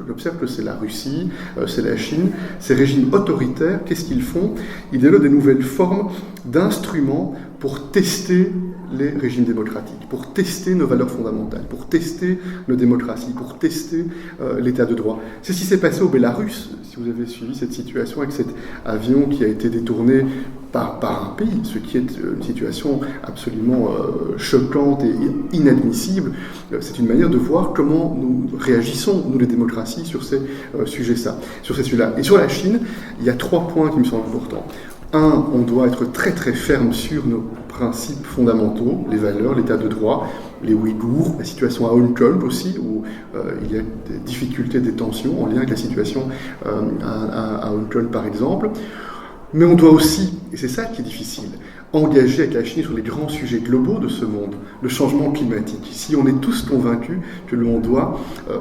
Speaker 1: J'observe que c'est la Russie, c'est la Chine. Ces régimes autoritaires, qu'est-ce qu'ils font? Ils développent de nouvelles formes d'instruments pour tester les régimes démocratiques, pour tester nos valeurs fondamentales, pour tester nos démocraties, pour tester l'état de droit. C'est ce qui s'est passé au Bélarus, si vous avez suivi cette situation avec cet avion qui a été détourné par un pays, ce qui est une situation absolument choquante et inadmissible. C'est une manière de voir comment nous réagissons, nous les démocraties, sur ces sujets-là. Et sur la Chine, il y a 3 points qui me semblent importants. 1, on doit être très très ferme sur nos principes fondamentaux, les valeurs, l'état de droit, les Ouïghours, la situation à Hong Kong aussi, où il y a des difficultés, des tensions en lien avec la situation à Hong Kong par exemple. Mais on doit aussi, et c'est ça qui est difficile, engager avec la Chine sur les grands sujets globaux de ce monde, le changement climatique. Si on est tous convaincus que l'on doit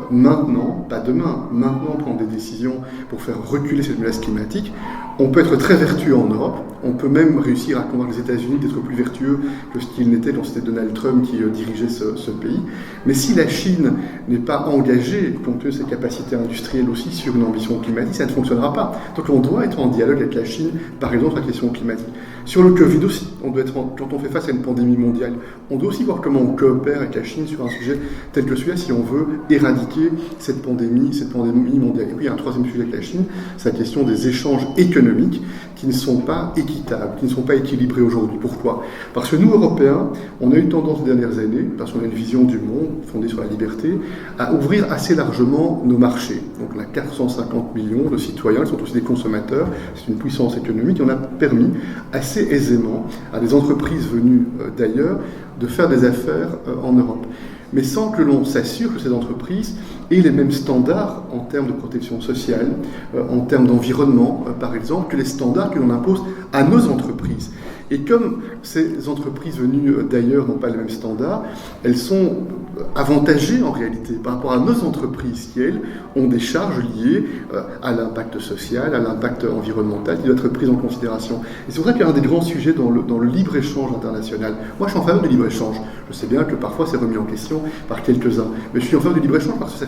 Speaker 1: maintenant, pas demain, maintenant prendre des décisions pour faire reculer cette menace climatique, on peut être très vertueux en Europe, on peut même réussir à convaincre les États-Unis d'être plus vertueux que ce qu'ils n'étaient quand c'était Donald Trump qui dirigeait ce pays. Mais si la Chine n'est pas engagée, compte tenu de ses capacités industrielles aussi, sur une ambition climatique, ça ne fonctionnera pas. Donc on doit être en dialogue avec la Chine, par exemple, sur la question climatique. Sur le Covid aussi, quand on fait face à une pandémie mondiale, on doit aussi voir comment on coopère avec la Chine sur un sujet tel que celui-là si on veut éradiquer cette pandémie mondiale. Et puis il y a un 3e sujet avec la Chine, c'est la question des échanges économiques qui ne sont pas équitables, qui ne sont pas équilibrés aujourd'hui. Pourquoi? Parce que nous, Européens, on a eu tendance ces dernières années, parce qu'on a une vision du monde fondée sur la liberté, à ouvrir assez largement nos marchés. Donc on a 450 millions de citoyens, ils sont aussi des consommateurs, c'est une puissance économique, et on a permis assez aisément à des entreprises venues d'ailleurs de faire des affaires en Europe. Mais sans que l'on s'assure que ces entreprises aient les mêmes standards en termes de protection sociale, en termes d'environnement, par exemple, que les standards que l'on impose à nos entreprises. Et comme ces entreprises venues d'ailleurs n'ont pas les mêmes standards, elles sont avantagées en réalité par rapport à nos entreprises qui, elles, ont des charges liées à l'impact social, à l'impact environnemental qui doit être pris en considération. Et c'est pour ça qu'il y a un des grands sujets dans le libre-échange international. Moi, je suis en faveur du libre-échange. Je sais bien que parfois c'est remis en question par quelques-uns, mais je suis en faveur du libre-échange parce que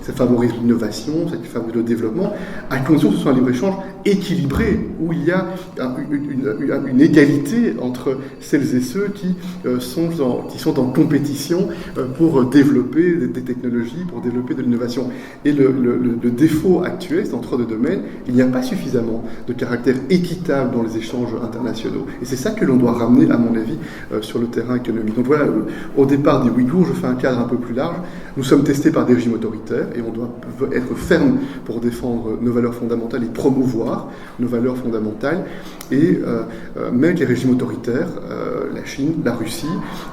Speaker 1: ça favorise l'innovation, ça favorise le développement, à condition que ce soit un libre-échange équilibré, où il y a une égalité rivalité entre celles et ceux qui sont en compétition pour développer des technologies, pour développer de l'innovation. Et le défaut actuel, c'est dans trois domaines, il n'y a pas suffisamment de caractère équitable dans les échanges internationaux. Et c'est ça que l'on doit ramener, à mon avis, sur le terrain économique. Donc voilà, au départ des Ouïghours, je fais un cadre un peu plus large. Nous sommes testés par des régimes autoritaires et on doit être ferme pour défendre nos valeurs fondamentales et promouvoir nos valeurs fondamentales. Et même avec les régimes autoritaires, la Chine, la Russie,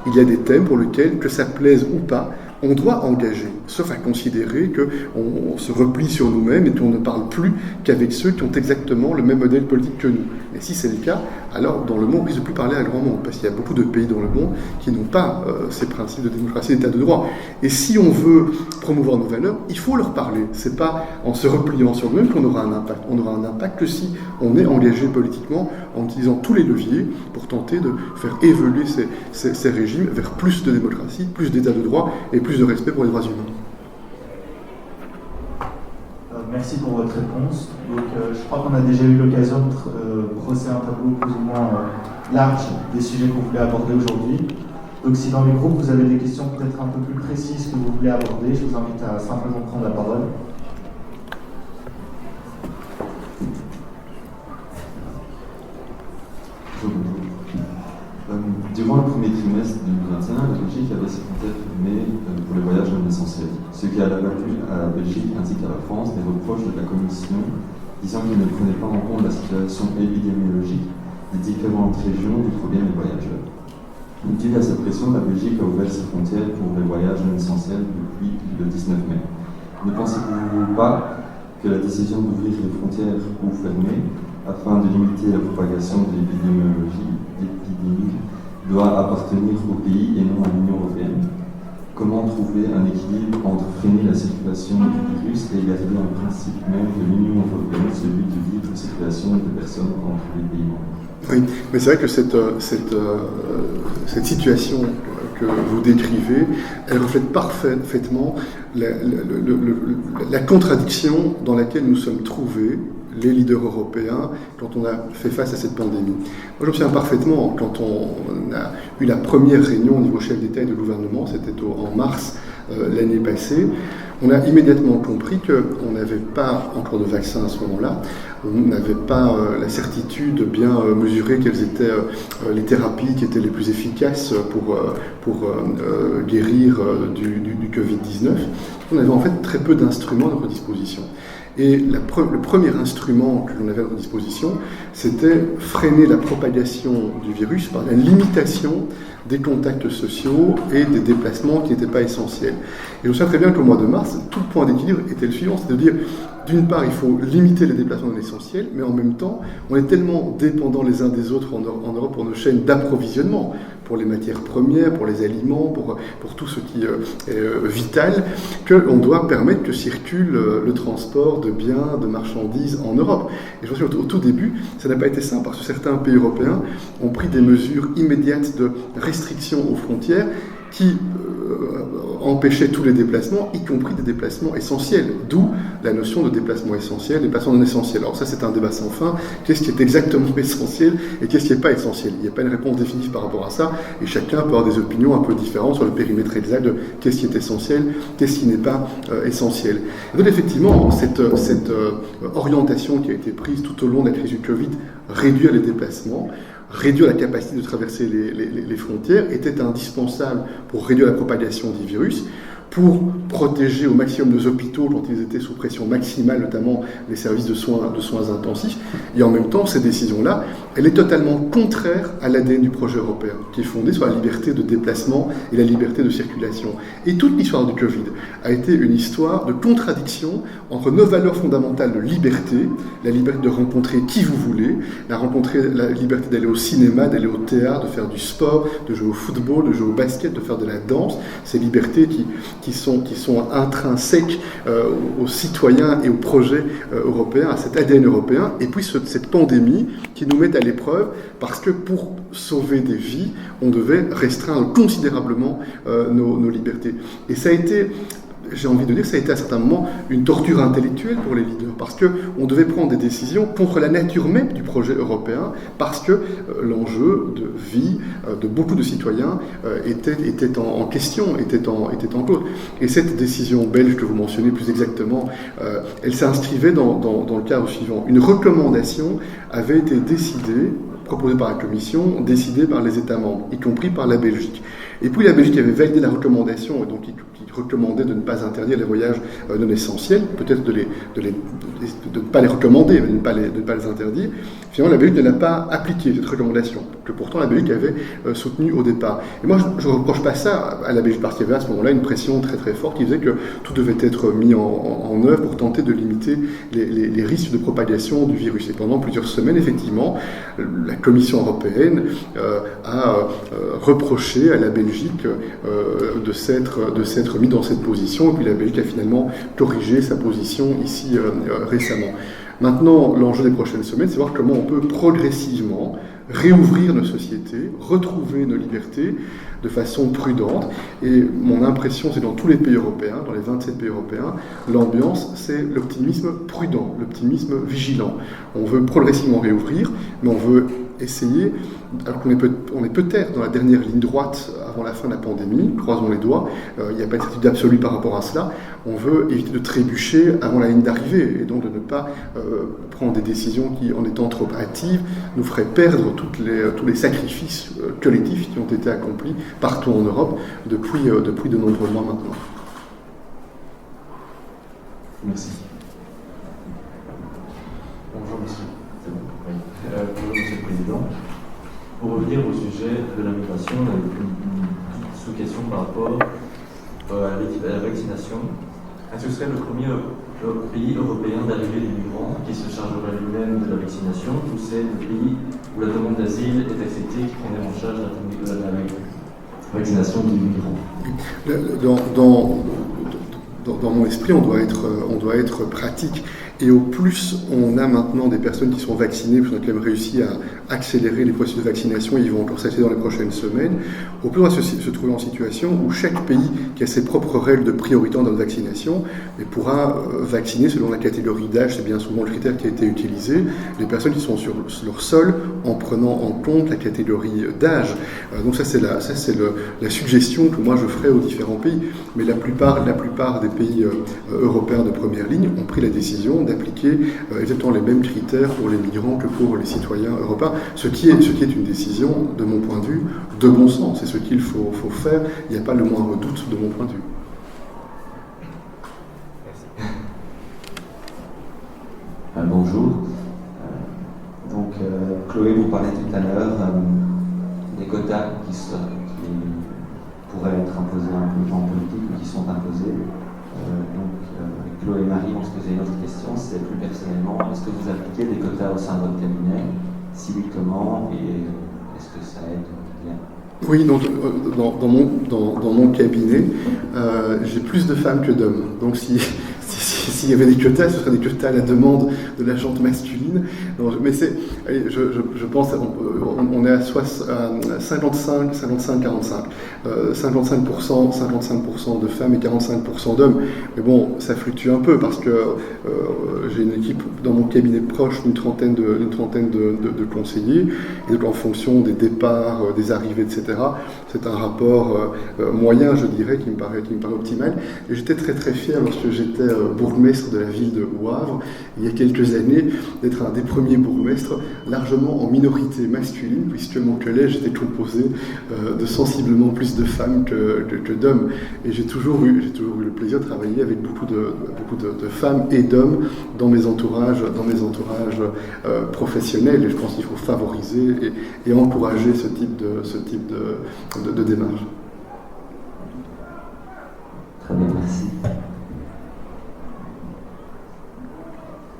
Speaker 1: il y a des thèmes pour lesquels, que ça plaise ou pas, on doit engager, sauf à considérer qu'on se replie sur nous-mêmes et qu'on ne parle plus qu'avec ceux qui ont exactement le même modèle politique que nous. Et si c'est le cas, alors dans le monde, on risque de plus parler à grand monde, parce qu'il y a beaucoup de pays dans le monde qui n'ont pas ces principes de démocratie et d'état de droit. Et si on veut promouvoir nos valeurs, il faut leur parler. C'est pas en se repliant sur nous-mêmes qu'on aura un impact. On aura un impact que si on est engagé politiquement en utilisant tous les leviers pour tenter de faire évoluer ces régimes vers plus de démocratie, plus d'état de droit et plus de respect pour les droits humains.
Speaker 10: Merci pour votre réponse. Donc, je crois qu'on a déjà eu l'occasion de brosser un tableau plus ou moins large des sujets que vous voulez aborder aujourd'hui. Donc, si dans les groupes vous avez des questions peut-être un peu plus précises que vous voulez aborder, je vous invite à simplement prendre la parole.
Speaker 7: Durant le premier trimestre 2021, la Belgique avait ses frontières fermées pour les voyages non essentiels, ce qui a valu à la Belgique ainsi qu'à la France des reproches de la Commission disant qu'il ne prenait pas en compte la situation épidémiologique des différentes régions d'où proviennent les voyageurs. Dû à cette pression, la Belgique a ouvert ses frontières pour les voyages non essentiels depuis le 19 mai. Ne pensez-vous pas que la décision d'ouvrir les frontières ou fermées afin de limiter la propagation de l'épidémie doit appartenir au pays et non à l'Union européenne? Comment trouver un équilibre entre freiner la circulation du virus et garder un principe même de l'Union européenne, celui de libre circulation des personnes entre les pays membres?
Speaker 1: Oui, mais c'est vrai que cette situation que vous décrivez, elle reflète parfaitement la contradiction dans laquelle nous sommes trouvés, les leaders européens, quand on a fait face à cette pandémie. Moi, je me souviens parfaitement, quand on a eu la première réunion au niveau chef d'État et de gouvernement, c'était en mars l'année passée, on a immédiatement compris qu'on n'avait pas encore de vaccin à ce moment-là, on n'avait pas la certitude de bien mesurer quelles étaient les thérapies qui étaient les plus efficaces pour guérir du Covid-19. On avait en fait très peu d'instruments à notre disposition. Et le premier instrument que l'on avait à notre disposition, c'était freiner la propagation du virus par la limitation des contacts sociaux et des déplacements qui n'étaient pas essentiels. Et je sais très bien qu'au mois de mars, tout le point d'équilibre était le suivant, c'est de dire, d'une part, il faut limiter les déplacements non essentiels, mais en même temps, on est tellement dépendants les uns des autres en Europe pour nos chaînes d'approvisionnement, pour les matières premières, pour les aliments, pour tout ce qui est vital, qu'on doit permettre que circule le transport de biens, de marchandises en Europe. Et je pense qu'au tout début, ça n'a pas été simple, parce que certains pays européens ont pris des mesures immédiates de restriction aux frontières qui empêchaient tous les déplacements, y compris des déplacements essentiels, d'où la notion de déplacement essentiel et déplacement non essentiel. Alors ça, c'est un débat sans fin. Qu'est-ce qui est exactement essentiel et qu'est-ce qui n'est pas essentiel? Il n'y a pas une réponse définitive par rapport à ça, et chacun peut avoir des opinions un peu différentes sur le périmètre exact de qu'est-ce qui est essentiel, qu'est-ce qui n'est pas essentiel. Et donc effectivement, cette orientation qui a été prise tout au long de la crise du Covid, réduire les déplacements, réduire la capacité de traverser les frontières, était indispensable pour réduire la propagation du virus, pour protéger au maximum nos hôpitaux quand ils étaient sous pression maximale, notamment les services de soins intensifs. Et en même temps, cette décision-là, elle est totalement contraire à l'ADN du projet européen, qui est fondé sur la liberté de déplacement et la liberté de circulation. Et toute l'histoire du Covid a été une histoire de contradiction entre nos valeurs fondamentales de liberté, la liberté de rencontrer qui vous voulez, la liberté d'aller au cinéma, d'aller au théâtre, de faire du sport, de jouer au football, de jouer au basket, de faire de la danse, ces libertés qui sont intrinsèques aux citoyens et aux projets européens, à cet ADN européen, et puis cette pandémie qui nous met à l'épreuve, parce que pour sauver des vies, on devait restreindre considérablement nos libertés. Et ça a été j'ai envie de dire, ça a été à certains moments une torture intellectuelle pour les leaders, parce qu'on devait prendre des décisions contre la nature même du projet européen, parce que l'enjeu de vie de beaucoup de citoyens était en question, était en cause. Et cette décision belge que vous mentionnez plus exactement, elle s'inscrivait dans le cadre suivant. Une recommandation avait été décidée, proposée par la Commission, décidée par les États membres, y compris par la Belgique. Et puis la Belgique avait validé la recommandation, et donc qui recommandait de ne pas interdire les voyages non essentiels, peut-être de ne pas les recommander, mais de ne pas les interdire. Finalement, la Belgique ne l'a pas appliqué, cette recommandation, que pourtant la Belgique avait soutenue au départ. Et moi, je ne reproche pas ça à la Belgique, parce qu'il y avait à ce moment-là une pression très très forte qui faisait que tout devait être mis en œuvre pour tenter de limiter les risques de propagation du virus. Et pendant plusieurs semaines, effectivement, la Commission européenne a reproché à la Belgique de s'être mis dans cette position, et puis la Belgique a finalement corrigé sa position ici récemment. Maintenant, l'enjeu des prochaines semaines, c'est voir comment on peut progressivement réouvrir nos sociétés, retrouver nos libertés de façon prudente. Et mon impression, c'est dans tous les pays européens, dans les 27 pays européens, l'ambiance, c'est l'optimisme prudent, l'optimisme vigilant. On veut progressivement réouvrir, mais on veut essayer, alors qu'on est peut-être dans la dernière ligne droite avant la fin de la pandémie, croisons les doigts, il n'y a pas de certitude absolue par rapport à cela, on veut éviter de trébucher avant la ligne d'arrivée, et donc de ne pas prendre des décisions qui, en étant trop hâtives, nous feraient perdre tous les sacrifices collectifs qui ont été accomplis partout en Europe depuis de nombreux mois maintenant.
Speaker 7: Merci.
Speaker 11: Bonjour monsieur. Bonjour monsieur le Président. Pour revenir au sujet de la migration, on a une sous-question par rapport à la vaccination. Est-ce que ce serait le premier pays européen d'arrivée des migrants qui se chargerait lui-même de la vaccination, ou c'est le pays où la demande d'asile est acceptée qui prendrait en charge la vaccination des migrants?
Speaker 1: Dans mon esprit, on doit être pratique. Et au plus on a maintenant des personnes qui sont vaccinées, parce qu'on a quand même réussi à accélérer les processus de vaccination, ils vont encore s'accélérer dans les prochaines semaines, au plus on va se trouver en situation où chaque pays qui a ses propres règles de priorité dans la vaccination pourra vacciner selon la catégorie d'âge, c'est bien souvent le critère qui a été utilisé, les personnes qui sont sur leur sol en prenant en compte la catégorie d'âge. Donc ça c'est la suggestion que moi je ferai aux différents pays. Mais la plupart des pays européens de première ligne ont pris la décision d'appliquer exactement les mêmes critères pour les migrants que pour les citoyens européens, ce qui est une décision, de mon point de vue, de bon sens. C'est ce qu'il faut faire. Il n'y a pas le moindre doute de mon point de vue.
Speaker 12: Bonjour. Chloé vous parlait tout à l'heure des quotas qui pourraient être imposés à un peu en politique ou qui sont imposés. Chloé et Marie vont se poser une autre question, c'est plus personnellement, est-ce que vous appliquez des quotas au sein de votre cabinet? Si oui, comment? Et est-ce que ça aide bien?
Speaker 1: Oui, donc, dans mon cabinet, j'ai plus de femmes que d'hommes. Donc s'il y avait des quotas, ce serait des quotas à la demande de la gente masculine. Non, mais je pense, on est à 55, 45. 55% de femmes et 45% d'hommes. Mais bon, ça fluctue un peu parce que j'ai une équipe dans mon cabinet proche d'une trentaine de conseillers. Et donc en fonction des départs, des arrivées, etc., c'est un rapport moyen, je dirais, qui me paraît optimal. Et j'étais très très fier lorsque j'étais bourgmestre de la ville de Wavre, il y a quelques années, d'être un des premiers bourgmestres largement en minorité masculine, puisque mon collège était composé de sensiblement plus de femmes que d'hommes. Et j'ai toujours eu le plaisir de travailler avec beaucoup de femmes et d'hommes dans mes entourages professionnels. Et je pense qu'il faut favoriser et encourager ce type de démarche.
Speaker 12: Très bien, merci.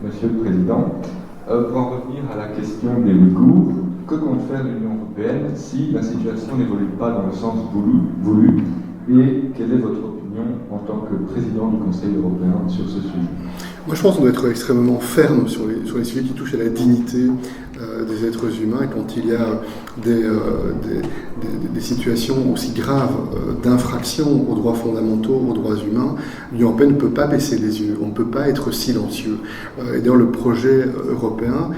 Speaker 13: Monsieur le Président, pour en revenir à la question des Ouïghours, que compte faire l'Union européenne si la situation n'évolue pas dans le sens voulu et quelle est votre opinion en tant que président du Conseil européen sur ce sujet?
Speaker 1: Moi, je pense qu'on doit être extrêmement ferme sur les sujets qui touchent à la dignité des êtres humains. Et quand il y a des situations aussi graves d'infraction aux droits fondamentaux, aux droits humains, l'Union européenne ne peut pas baisser les yeux, on ne peut pas être silencieux. Et d'ailleurs, le projet européen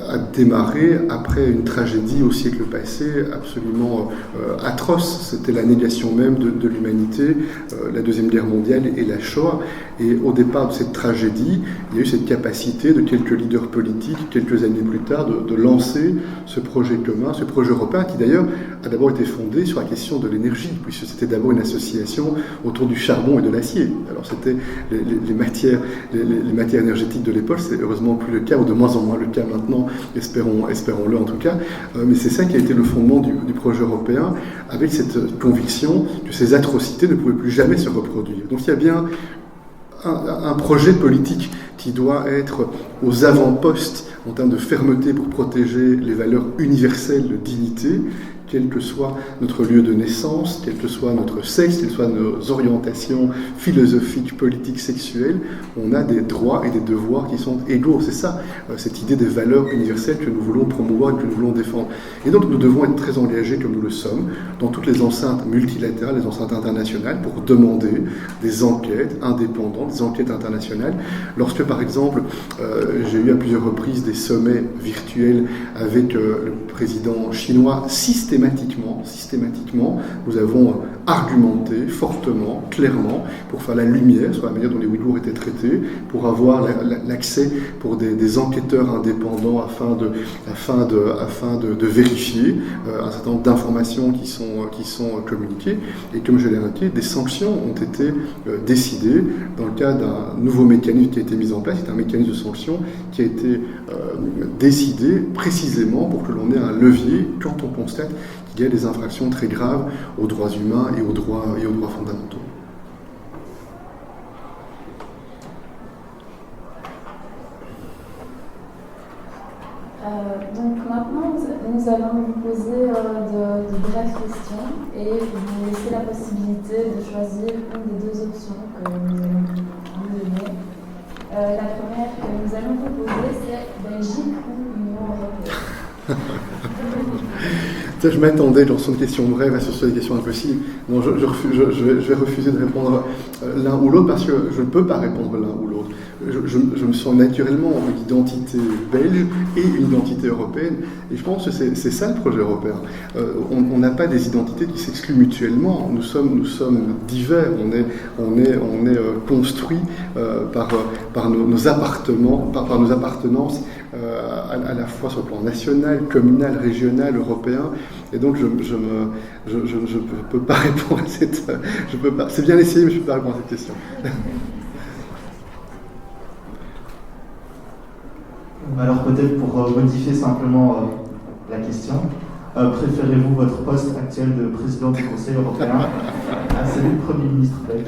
Speaker 1: a démarré après une tragédie au siècle passé absolument atroce. C'était la négation même de l'humanité, la Deuxième Guerre mondiale et la Shoah. Et au départ de cette tragédie, il y a eu cette capacité de quelques leaders politiques, quelques années plus tard, de lancer ce projet commun, ce projet européen, qui d'ailleurs a d'abord été fondé sur la question de l'énergie, puisque c'était d'abord une association autour du charbon et de l'acier. Alors c'était les matières énergétiques de l'époque, c'est heureusement plus le cas, ou de moins en moins le cas maintenant, espérons-le en tout cas, mais c'est ça qui a été le fondement du projet européen, avec cette conviction que ces atrocités ne pouvaient plus jamais se reproduire. Donc il y a bien un projet politique qui doit être aux avant-postes en termes de fermeté pour protéger les valeurs universelles de dignité, quel que soit notre lieu de naissance, quel que soit notre sexe, quelles soient nos orientations philosophiques, politiques, sexuelles, on a des droits et des devoirs qui sont égaux. C'est ça, cette idée des valeurs universelles que nous voulons promouvoir et que nous voulons défendre. Et donc nous devons être très engagés, comme nous le sommes, dans toutes les enceintes multilatérales, les enceintes internationales, pour demander des enquêtes indépendantes, des enquêtes internationales. Lorsque, par exemple, j'ai eu à plusieurs reprises des sommets virtuels avec le président chinois, systématiquement, nous avons argumenté fortement, clairement, pour faire la lumière sur la manière dont les Ouïghours étaient traités, pour avoir l'accès pour des enquêteurs indépendants afin de vérifier un certain nombre d'informations qui sont communiquées. Et comme je l'ai indiqué, des sanctions ont été décidées dans le cadre d'un nouveau mécanisme qui a été mis en place. C'est un mécanisme de sanctions qui a été décidé précisément pour que l'on ait un levier quand on constate qu'il y a des infractions très graves aux droits humains et aux droits fondamentaux.
Speaker 4: Donc maintenant, nous allons vous poser de brèves questions et vous laisser la possibilité de choisir une des deux options que nous allons vous donner. La première que nous allons vous poser, c'est Belgique ou Union européenne.
Speaker 1: Je m'attendais, dans une question brève, à ce soit des questions impossibles. Non, je vais refuser de répondre l'un ou l'autre parce que je ne peux pas répondre l'un ou l'autre. Je me sens naturellement une identité belge et une identité européenne. Et je pense que c'est ça le projet européen. On n'a pas des identités qui s'excluent mutuellement. Nous sommes divers. On est construits par nos appartenances à la fois sur le plan national, communal, régional, européen. Et donc je ne peux pas répondre à cette... C'est bien essayé, mais je ne peux pas répondre à cette question.
Speaker 10: Alors peut-être pour modifier simplement la question, préférez-vous votre poste actuel de président du Conseil européen à celui de Premier ministre belge ?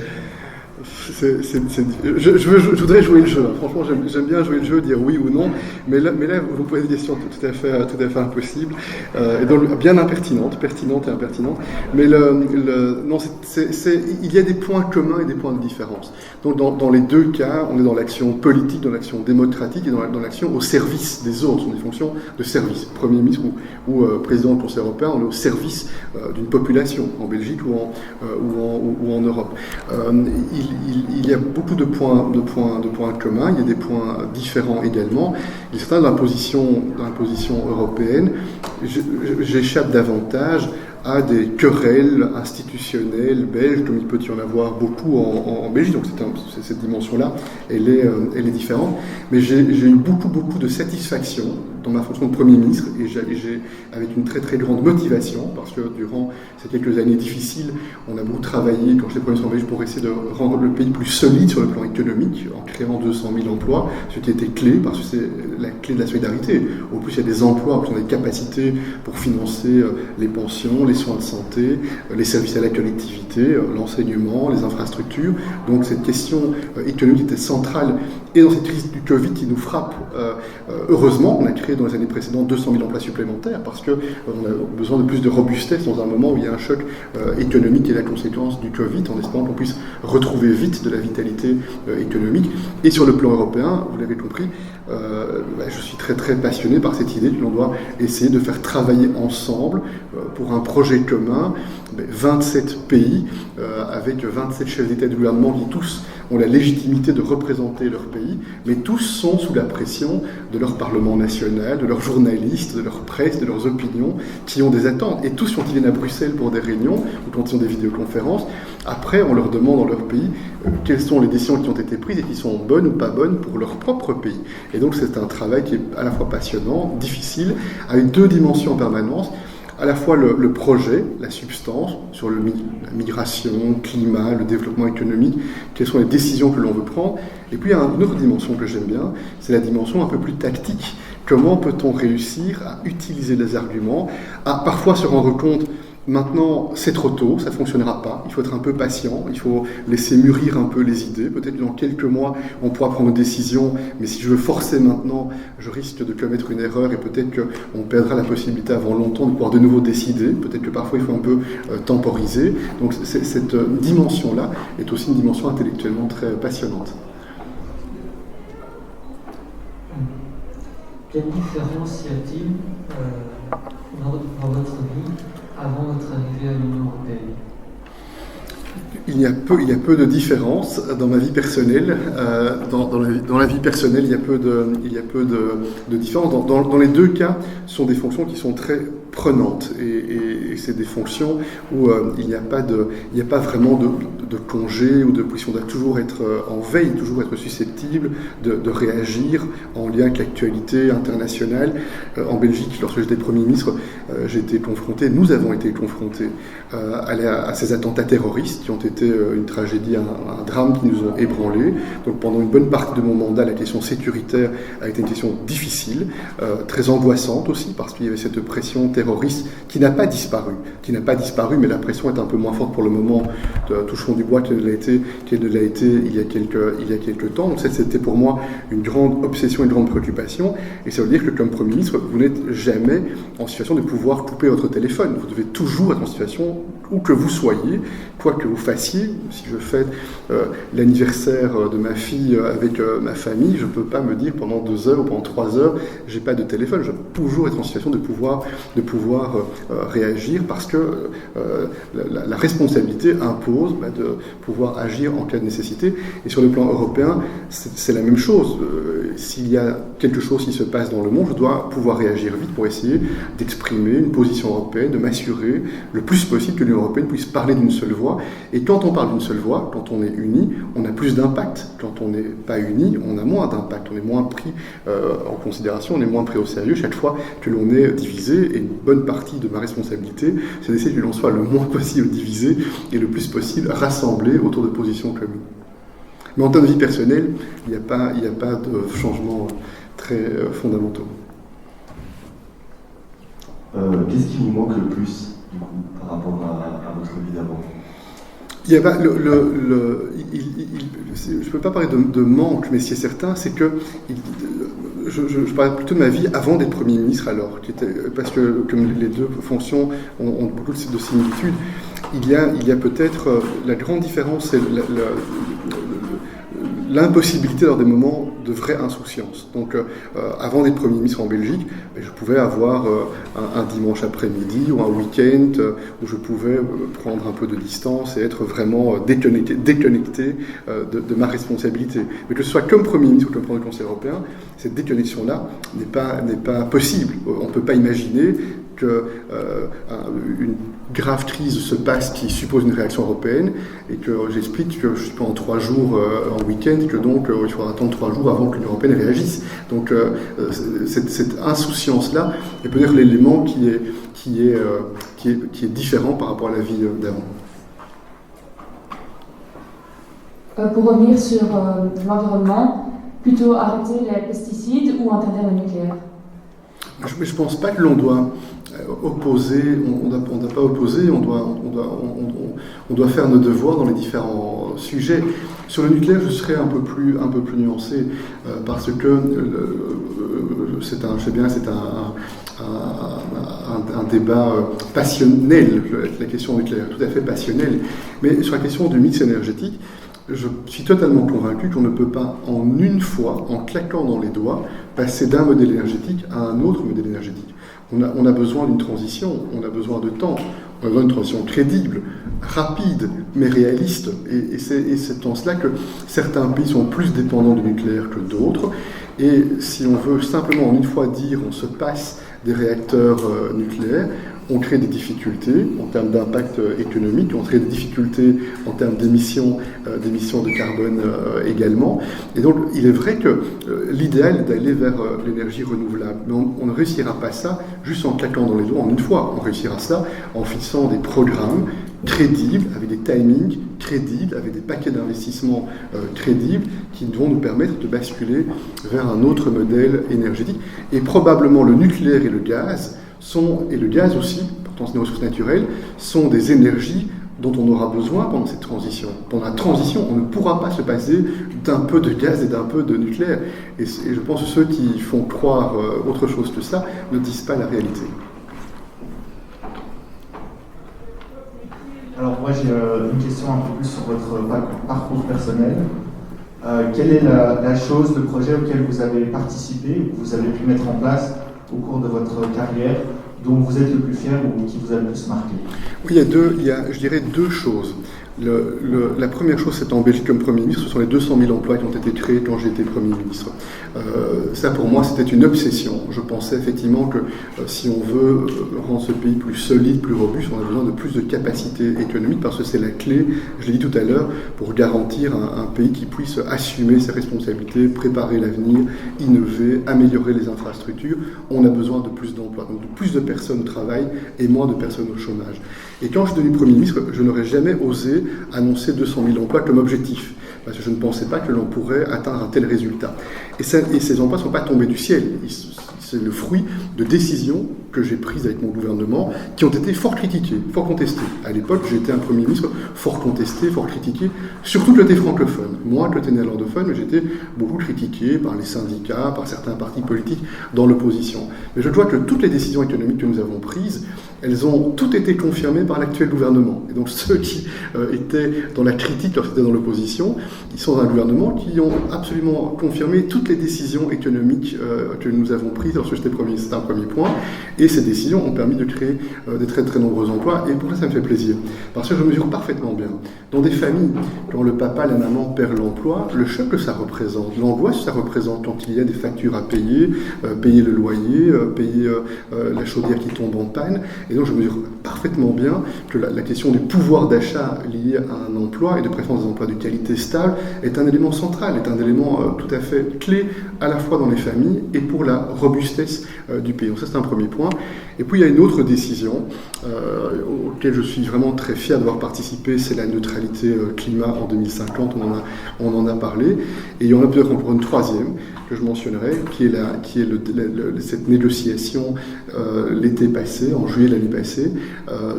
Speaker 1: Je voudrais jouer le jeu. Franchement, j'aime bien jouer le jeu, dire oui ou non. Mais là vous posez des questions tout à fait impossibles, et donc bien pertinentes et impertinentes. Mais non, il y a des points communs et des points de différence. Donc dans les deux cas, on est dans l'action politique, dans l'action démocratique et dans l'action au service des autres. Ce sont des fonctions de service. Premier ministre ou président du Conseil européen, on est au service d'une population en Belgique ou en Europe. Il y a beaucoup de points communs, il y a des points différents également. Et certains, dans la position européenne, j'échappe davantage à des querelles institutionnelles belges, comme il peut y en avoir beaucoup en Belgique. Donc cette dimension-là, elle est différente. Mais j'ai eu beaucoup de satisfaction dans ma fonction de Premier ministre, et j'ai avec une très très grande motivation, parce que durant ces quelques années difficiles, on a beaucoup travaillé, quand j'étais Premier ministre en Belgique, pour essayer de rendre le pays plus solide sur le plan économique, en créant 200 000 emplois, ce qui était clé, parce que c'est la clé de la solidarité. Au plus il y a des emplois, au plus on a des capacités pour financer les pensions, les soins de santé, les services à la collectivité, l'enseignement, les infrastructures. Donc cette question économique était centrale Et dans cette crise du Covid qui nous frappe, heureusement, on a créé dans les années précédentes 200 000 emplois supplémentaires parce qu'on a besoin de plus de robustesse dans un moment où il y a un choc économique et la conséquence du Covid, en espérant qu'on puisse retrouver vite de la vitalité économique. Et sur le plan européen, vous l'avez compris, je suis très très passionné par cette idée que l'on doit essayer de faire travailler ensemble pour un projet commun 27 pays avec 27 chefs d'État et de gouvernement qui tous ont la légitimité de représenter leur pays, mais tous sont sous la pression de leur Parlement national, de leurs journalistes, de leur presse, de leurs opinions, qui ont des attentes. Et tous, quand ils viennent à Bruxelles pour des réunions ou quand ils ont des vidéoconférences, après on leur demande dans leur pays quelles sont les décisions qui ont été prises et qui sont bonnes ou pas bonnes pour leur propre pays. Et donc c'est un travail qui est à la fois passionnant, difficile, avec deux dimensions en permanence. À la fois le projet, la substance, sur la migration, le climat, le développement économique, quelles sont les décisions que l'on veut prendre. Et puis il y a une autre dimension que j'aime bien, c'est la dimension un peu plus tactique. Comment peut-on réussir à utiliser les arguments, à parfois se rendre compte, maintenant c'est trop tôt, ça ne fonctionnera pas, il faut être un peu patient, il faut laisser mûrir un peu les idées, peut-être que dans quelques mois on pourra prendre une décision, mais si je veux forcer maintenant, je risque de commettre une erreur et peut-être qu'on perdra la possibilité avant longtemps de pouvoir de nouveau décider, peut-être que parfois il faut un peu temporiser, donc cette dimension-là est aussi une dimension intellectuellement très passionnante.
Speaker 14: Quelle différence y a-t-il dans votre vie avant votre arrivée à l'Union européenne?
Speaker 1: Il y a peu de différence dans ma vie personnelle. Dans la vie personnelle, il y a peu de différence. Dans les deux cas, ce sont des fonctions qui sont très prenantes et c'est des fonctions où il n'y a pas vraiment de congé ou de position. On doit toujours être en veille, toujours être susceptible de réagir en lien avec l'actualité internationale. En Belgique, lorsque j'étais Premier ministre, nous avons été confrontés à ces attentats terroristes qui ont été une tragédie, un drame qui nous ont ébranlés. Donc pendant une bonne partie de mon mandat, la question sécuritaire a été une question difficile, très angoissante aussi, parce qu'il y avait cette pression terroriste qui n'a pas disparu, mais la pression est un peu moins forte pour le moment, touchons du bois, qu'elle ne l'a été il y a quelques temps. Donc c'était pour moi une grande obsession, une grande préoccupation, et ça veut dire que comme Premier ministre, vous n'êtes jamais en situation de pouvoir couper votre téléphone. Vous devez toujours être en situation, où que vous soyez, quoi que vous fassiez. Si je fête l'anniversaire de ma fille avec ma famille, je ne peux pas me dire pendant 2 heures ou pendant 3 heures, j'ai pas de téléphone. Je dois toujours être en situation de pouvoir réagir parce que la responsabilité impose de pouvoir agir en cas de nécessité. Et sur le plan européen, c'est la même chose. S'il y a quelque chose qui se passe dans le monde, je dois pouvoir réagir vite pour essayer d'exprimer une position européenne, de m'assurer le plus possible que l'Union européenne puisse parler d'une seule voix. Et quand on parle d'une seule voix, quand on est uni, on a plus d'impact. Quand on n'est pas uni, on a moins d'impact. On est moins pris en considération, on est moins pris au sérieux chaque fois que l'on est divisé. Et une bonne partie de ma responsabilité, c'est d'essayer que l'on soit le moins possible divisé et le plus possible rassemblé autour de positions communes. Mais en termes de vie personnelle, il n'y a pas de changements très fondamentaux.
Speaker 15: Qu'est-ce qui vous manque le plus, du coup, par rapport à votre vie d'avant?
Speaker 1: Il y a pas, je ne peux pas parler de manque, mais ce qui est certain, c'est que je parle plutôt de ma vie avant d'être Premier ministre, parce que comme les deux fonctions ont beaucoup de similitudes, il y a peut-être la grande différence, c'est l'impossibilité d'avoir des moments de vraie insouciance. Donc, avant d'être Premier ministre en Belgique, je pouvais avoir un dimanche après-midi ou un week-end où je pouvais prendre un peu de distance et être vraiment déconnecté de ma responsabilité. Mais que ce soit comme Premier ministre ou comme président du Conseil européen, cette déconnexion-là n'est pas possible. On ne peut pas imaginer qu'une grave crise se passe qui suppose une réaction européenne et que j'explique que je suis pendant 3 jours en week-end et que donc il faudra attendre 3 jours avant que l'Union européenne réagisse. Donc cette insouciance-là est peut-être l'élément qui est différent par rapport à la vie d'avant.
Speaker 4: Pour revenir sur l'environnement, plutôt arrêter les pesticides ou interdire le nucléaire?
Speaker 1: Je ne pense pas que l'on doit opposer, on ne doit pas opposer, on doit faire nos devoirs dans les différents sujets. Sur le nucléaire, je serais un peu plus nuancé, parce que c'est un débat passionnel, la question nucléaire, tout à fait passionnel. Mais sur la question du mix énergétique, je suis totalement convaincu qu'on ne peut pas, en une fois, en claquant dans les doigts, passer d'un modèle énergétique à un autre modèle énergétique. On a besoin d'une transition, on a besoin de temps, on a besoin d'une transition crédible, rapide, mais réaliste. Et c'est en cela que certains pays sont plus dépendants du nucléaire que d'autres. Et si on veut simplement en une fois dire on se passe des réacteurs nucléaires, on crée des difficultés en termes d'impact économique, on crée des difficultés en termes d'émissions de carbone également. Et donc, il est vrai que l'idéal est d'aller vers l'énergie renouvelable. Mais on ne réussira pas ça juste en claquant dans les doigts en une fois. On réussira ça en fixant des programmes crédibles, avec des timings crédibles, avec des paquets d'investissements crédibles qui vont nous permettre de basculer vers un autre modèle énergétique. Et probablement le nucléaire et le gaz aussi, pourtant c'est des ressources naturelles, sont des énergies dont on aura besoin pendant cette transition. Pendant la transition, on ne pourra pas se passer d'un peu de gaz et d'un peu de nucléaire. Et je pense que ceux qui font croire autre chose que ça ne disent pas la réalité.
Speaker 10: Alors moi j'ai une question un peu plus sur votre parcours personnel. Quelle est la chose, le projet auquel vous avez participé, ou que vous avez pu mettre en place au cours de votre carrière, dont vous êtes le plus fier ou qui vous a le plus marqué?
Speaker 1: Oui, il y a, je dirais, deux choses. La première chose, c'est en Belgique comme Premier ministre, ce sont les 200 000 emplois qui ont été créés quand j'ai été Premier ministre. Ça, pour moi, c'était une obsession. Je pensais effectivement que si on veut rendre ce pays plus solide, plus robuste, on a besoin de plus de capacités économiques, parce que c'est la clé, je l'ai dit tout à l'heure, pour garantir un pays qui puisse assumer ses responsabilités, préparer l'avenir, innover, améliorer les infrastructures. On a besoin de plus d'emplois, donc de plus de personnes au travail et moins de personnes au chômage. Et quand je suis devenu Premier ministre, je n'aurais jamais osé annoncer 200 000 emplois comme objectif, parce que je ne pensais pas que l'on pourrait atteindre un tel résultat. Et ces emplois ne sont pas tombés du ciel. C'est le fruit de décisions que j'ai prises avec mon gouvernement, qui ont été fort critiquées, fort contestées. À l'époque, j'étais un Premier ministre fort contesté, fort critiqué, surtout côté francophone. Moi, côté néerlandophone, j'étais beaucoup critiqué par les syndicats, par certains partis politiques dans l'opposition. Mais je dois que toutes les décisions économiques que nous avons prises, elles ont toutes été confirmées par l'actuel gouvernement. Et donc ceux qui étaient dans la critique lorsqu'ils étaient dans l'opposition, ils sont dans un gouvernement qui ont absolument confirmé toutes les décisions économiques que nous avons prises lorsque j'étais Premier ministre. C'est un premier point. Et ces décisions ont permis de créer des très très nombreux emplois. Et pour ça me fait plaisir. Parce que je mesure parfaitement bien. Dans des familles, quand le papa, la maman perd l'emploi, le choc que ça représente, l'angoisse que ça représente quand il y a des factures à payer, payer le loyer, payer la chaudière qui tombe en panne. Et donc je mesure parfaitement bien que la question du pouvoir d'achat lié à un emploi, et de préférence des emplois de qualité stable, est un élément central, est un élément tout à fait clé, à la fois dans les familles et pour la robustesse du pays. Donc ça, c'est un premier point. Et puis il y a une autre décision auquel je suis vraiment très fier d'avoir participé, c'est la neutralité climat en 2050, on en a parlé. Et il y en a peut-être encore une troisième que je mentionnerai, qui est cette négociation l'été passé, en juillet l'année passée,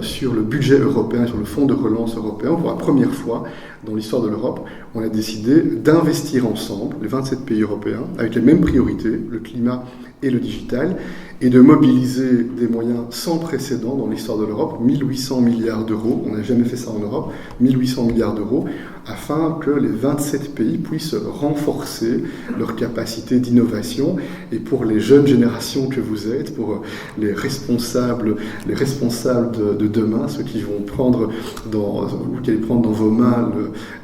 Speaker 1: sur le budget européen, sur le fonds de relance européen. Pour la première fois dans l'histoire de l'Europe, on a décidé d'investir ensemble, les 27 pays européens, avec les mêmes priorités, le climat et le digital, et de mobiliser des moyens sans précédent dans l'histoire de l'Europe, 1800 milliards d'euros, on n'a jamais fait ça en Europe, 1800 milliards d'euros, afin que les 27 pays puissent renforcer leur capacité d'innovation. Et pour les jeunes générations que vous êtes, pour les responsables de demain, ceux qui vont prendre dans vos mains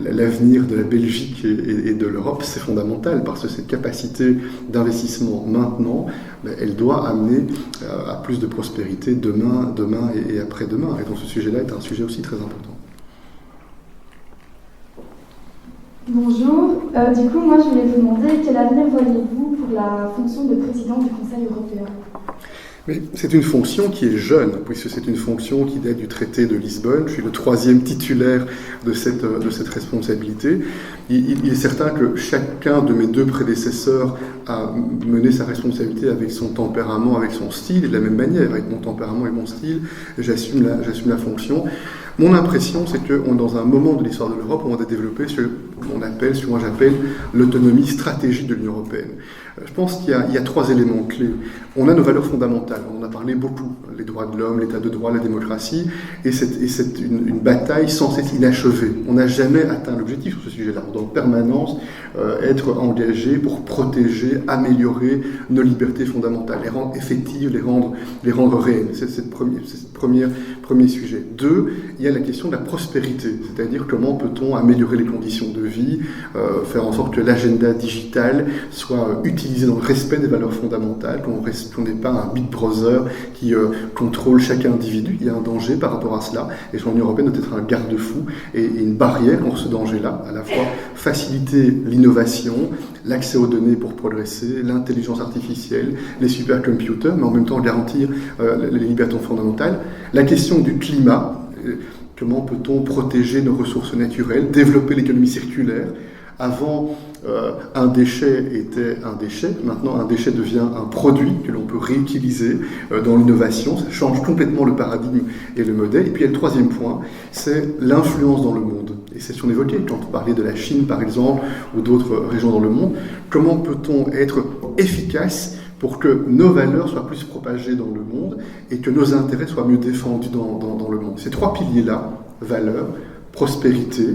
Speaker 1: l'avenir de la Belgique et de l'Europe, c'est fondamental, parce que cette capacité d'investissement maintenant, elle doit amener à plus de prospérité demain et après-demain. Et donc ce sujet-là est un sujet aussi très important.
Speaker 4: Bonjour. Du coup, moi, je voulais vous demander quel avenir voyez-vous pour la fonction de président du Conseil européen ?
Speaker 1: Mais c'est une fonction qui est jeune, puisque c'est une fonction qui date du traité de Lisbonne. Je suis le 3e titulaire de cette responsabilité. Il est certain que chacun de mes 2 prédécesseurs à mener sa responsabilité avec son tempérament, avec son style, et de la même manière, avec mon tempérament et mon style, j'assume la fonction. Mon impression, c'est qu'on est dans un moment de l'histoire de l'Europe où on a développé ce que moi j'appelle l'autonomie stratégique de l'Union européenne. Je pense qu'il y a 3 éléments clés. On a nos valeurs fondamentales, on en a parlé beaucoup, les droits de l'homme, l'état de droit, la démocratie, et c'est une bataille sans cesse inachevée. On n'a jamais atteint l'objectif sur ce sujet-là. On doit en permanence être engagé pour protéger, améliorer nos libertés fondamentales, les rendre effectives, les rendre réelles. C'est le premier sujet. 2, il y a la question de la prospérité, c'est-à-dire comment peut-on améliorer les conditions de vie, faire en sorte que l'agenda digital soit utilisé dans le respect des valeurs fondamentales, qu'on n'ait pas un Big Brother qui contrôle chaque individu. Il y a un danger par rapport à cela, et l'Union européenne doit être un garde-fou et une barrière contre ce danger-là, à la fois faciliter l'innovation, l'accès aux données pour progresser, l'intelligence artificielle, les supercomputers, mais en même temps garantir les libertés fondamentales. La question du climat, comment peut-on protéger nos ressources naturelles, développer l'économie circulaire. Avant, un déchet était un déchet. Maintenant, un déchet devient un produit que l'on peut réutiliser dans l'innovation. Ça change complètement le paradigme et le modèle. Et puis, il y a le 3e point, c'est l'influence dans le monde. Et c'est ce qu'on évoquait quand on parlait de la Chine, par exemple, ou d'autres régions dans le monde. Comment peut-on être efficace pour que nos valeurs soient plus propagées dans le monde et que nos intérêts soient mieux défendus dans le monde. Ces 3 piliers-là, valeurs, prospérité,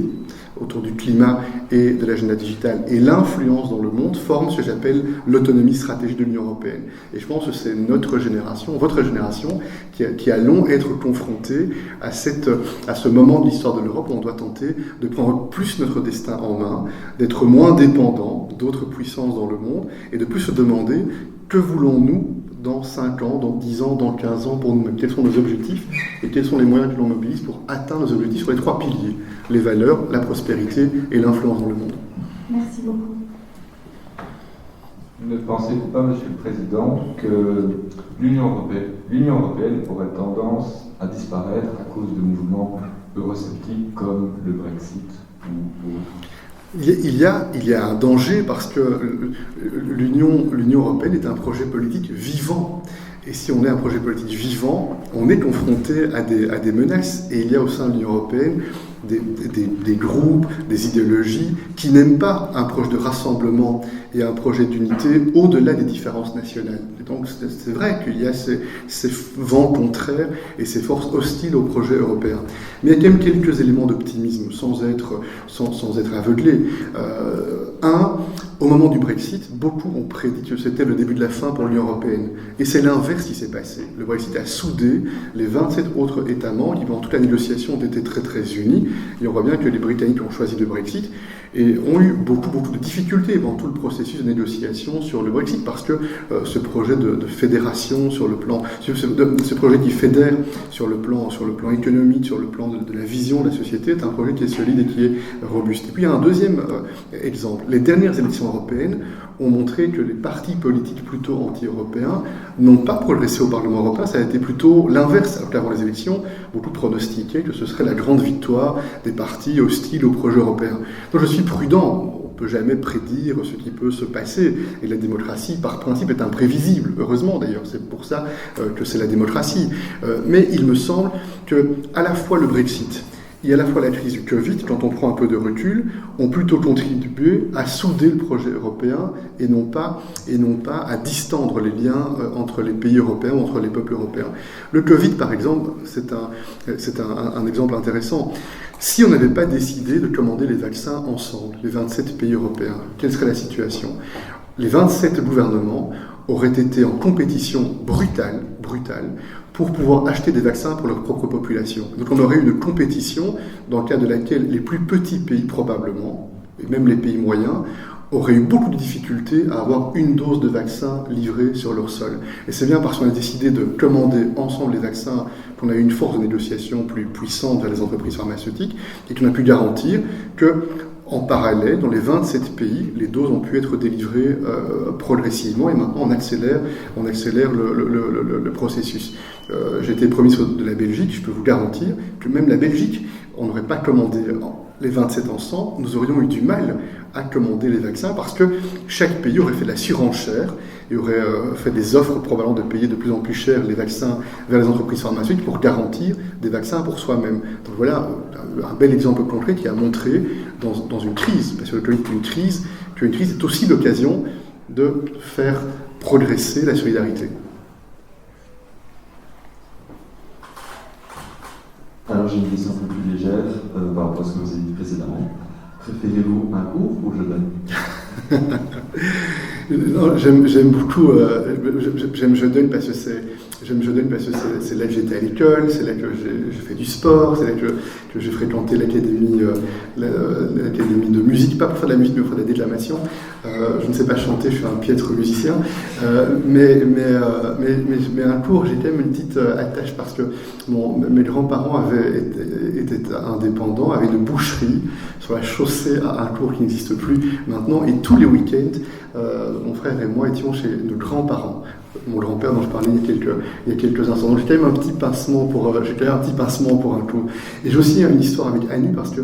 Speaker 1: autour du climat et de l'agenda digital, et l'influence dans le monde, forment ce que j'appelle l'autonomie stratégique de l'Union européenne. Et je pense que c'est notre génération, votre génération, qui allons être confrontés à ce moment de l'histoire de l'Europe où on doit tenter de prendre plus notre destin en main, d'être moins dépendant d'autres puissances dans le monde, et de plus se demander que voulons-nous dans 5 ans, dans 10 ans, dans 15 ans pour nous-mêmes. Quels sont nos objectifs et quels sont les moyens que l'on mobilise pour atteindre nos objectifs sur les 3 piliers, les valeurs, la prospérité et l'influence dans le monde.
Speaker 5: Merci beaucoup.
Speaker 13: Ne pensez-vous pas, Monsieur le Président, que l'Union européenne aurait tendance à disparaître à cause de mouvements eurosceptiques comme le Brexit ou
Speaker 1: Il y a un danger parce que l'Union européenne est un projet politique vivant. Et si on est un projet politique vivant, on est confronté à des menaces. Et il y a au sein de l'Union européenne des groupes, des idéologies qui n'aiment pas un projet de rassemblement et un projet d'unité au-delà des différences nationales. Et donc c'est vrai qu'il y a ces vents contraires et ces forces hostiles au projet européen. Mais il y a quand même quelques éléments d'optimisme, sans être aveuglés. Au moment du Brexit, beaucoup ont prédit que c'était le début de la fin pour l'Union européenne. Et c'est l'inverse qui s'est passé. Le Brexit a soudé les 27 autres États membres qui, pendant toute la négociation, ont été très très unis. Et on voit bien que les Britanniques ont choisi le Brexit et ont eu beaucoup de difficultés pendant tout le processus de négociation sur le Brexit, parce que ce projet de fédération sur le plan, ce projet qui fédère sur le plan économique, sur le plan de la vision de la société, est un projet qui est solide et qui est robuste. Et puis il y a un deuxième exemple. Les dernières élections européennes ont montré que les partis politiques plutôt anti-européens n'ont pas progressé au Parlement européen. Ça a été plutôt l'inverse. Alors qu'avant les élections, beaucoup pronostiquaient que ce serait la grande victoire des partis hostiles au projet européen. Donc je suis prudent. On ne peut jamais prédire ce qui peut se passer. Et la démocratie, par principe, est imprévisible. Heureusement, d'ailleurs. C'est pour ça que c'est la démocratie. Mais il me semble que, à la fois le Brexit et à la fois la crise du Covid, quand on prend un peu de recul, ont plutôt contribué à souder le projet européen et non pas à distendre les liens entre les pays européens ou entre les peuples européens. Le Covid, par exemple, c'est un exemple intéressant. Si on n'avait pas décidé de commander les vaccins ensemble, les 27 pays européens, quelle serait la situation ? Les 27 gouvernements auraient été en compétition brutale, pour pouvoir acheter des vaccins pour leur propre population. Donc on aurait eu une compétition dans le cadre de laquelle les plus petits pays probablement, et même les pays moyens, auraient eu beaucoup de difficultés à avoir une dose de vaccin livrée sur leur sol. Et c'est bien parce qu'on a décidé de commander ensemble les vaccins qu'on a eu une force de négociation plus puissante vers les entreprises pharmaceutiques et qu'on a pu garantir que, en parallèle, dans les 27 pays, les doses ont pu être délivrées progressivement et maintenant on accélère le processus. J'ai été Premier ministre de la Belgique, je peux vous garantir que même la Belgique on n'aurait pas commandé les 27 ensemble, nous aurions eu du mal à commander les vaccins parce que chaque pays aurait fait de la surenchère et aurait fait des offres probablement de payer de plus en plus cher les vaccins vers les entreprises pharmaceutiques pour garantir des vaccins pour soi-même. Donc voilà un bel exemple concret qui a montré dans une crise, parce que le Covid est une crise, qu'une crise est aussi l'occasion de faire progresser la solidarité.
Speaker 7: Alors j'ai une question un peu plus légère par rapport à ce que vous avez dit précédemment. Préférez-vous un cours ou je donne?
Speaker 1: Non, j'aime beaucoup, j'aime je donne parce que c'est là que j'étais à l'école, c'est là que j'ai fait du sport, c'est là que j'ai fréquenté l'académie de musique, pas pour faire de la musique mais pour faire de la déclamation. Je ne sais pas chanter, je suis un piètre musicien, mais un cours, j'ai quand même une petite attache parce que mes grands-parents étaient indépendants, avaient une boucherie sur la chaussée à un cours qui n'existe plus maintenant, et tous les week-ends, mon frère et moi étions chez nos grands-parents. Mon grand-père dont je parlais il y a quelques instants. Donc j'ai quand même un petit pincement pour un coup. Et j'ai aussi une histoire avec Anu parce que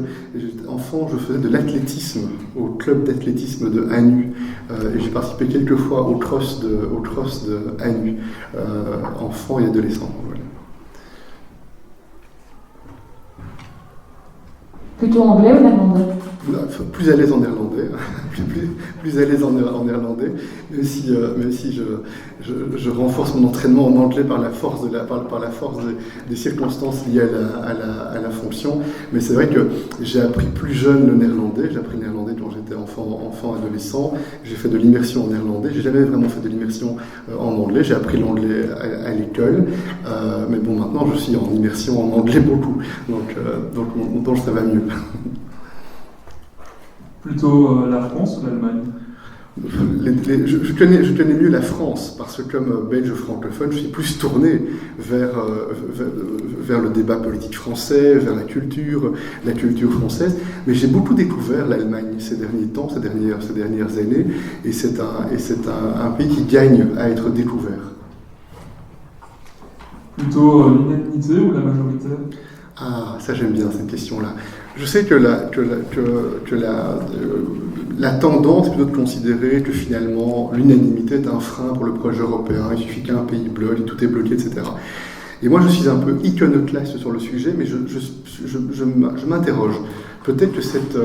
Speaker 1: enfant je faisais de l'athlétisme au club d'athlétisme de Anu et j'ai participé quelques fois au cross de Anu, enfant et adolescent. Voilà.
Speaker 4: Plutôt anglais ou néerlandais?
Speaker 1: Plus à l'aise en néerlandais, plus à l'aise en néerlandais, même si je renforce mon entraînement en anglais par la force des circonstances liées à la fonction. Mais c'est vrai que j'ai appris plus jeune le néerlandais. J'ai appris le néerlandais quand j'étais enfant, adolescent. J'ai fait de l'immersion en néerlandais. J'ai jamais vraiment fait de l'immersion en anglais. J'ai appris l'anglais à l'école, mais bon, maintenant je suis en immersion en anglais beaucoup. Donc ça va mieux.
Speaker 16: Plutôt la France ou l'Allemagne?
Speaker 1: Je connais mieux la France, parce que comme belge francophone, je suis plus tourné vers le débat politique français, vers la culture française, mais j'ai beaucoup découvert l'Allemagne ces derniers temps, ces dernières années, et c'est un pays qui gagne à être découvert.
Speaker 16: Plutôt l'unanimité ou la majorité?
Speaker 1: Ah, ça j'aime bien cette question-là. Je sais que la tendance est plutôt de considérer que finalement l'unanimité est un frein pour le projet européen, il suffit qu'un pays bloque et tout est bloqué, etc. Et moi je suis un peu iconoclaste sur le sujet, mais je m'interroge. Peut-être que cette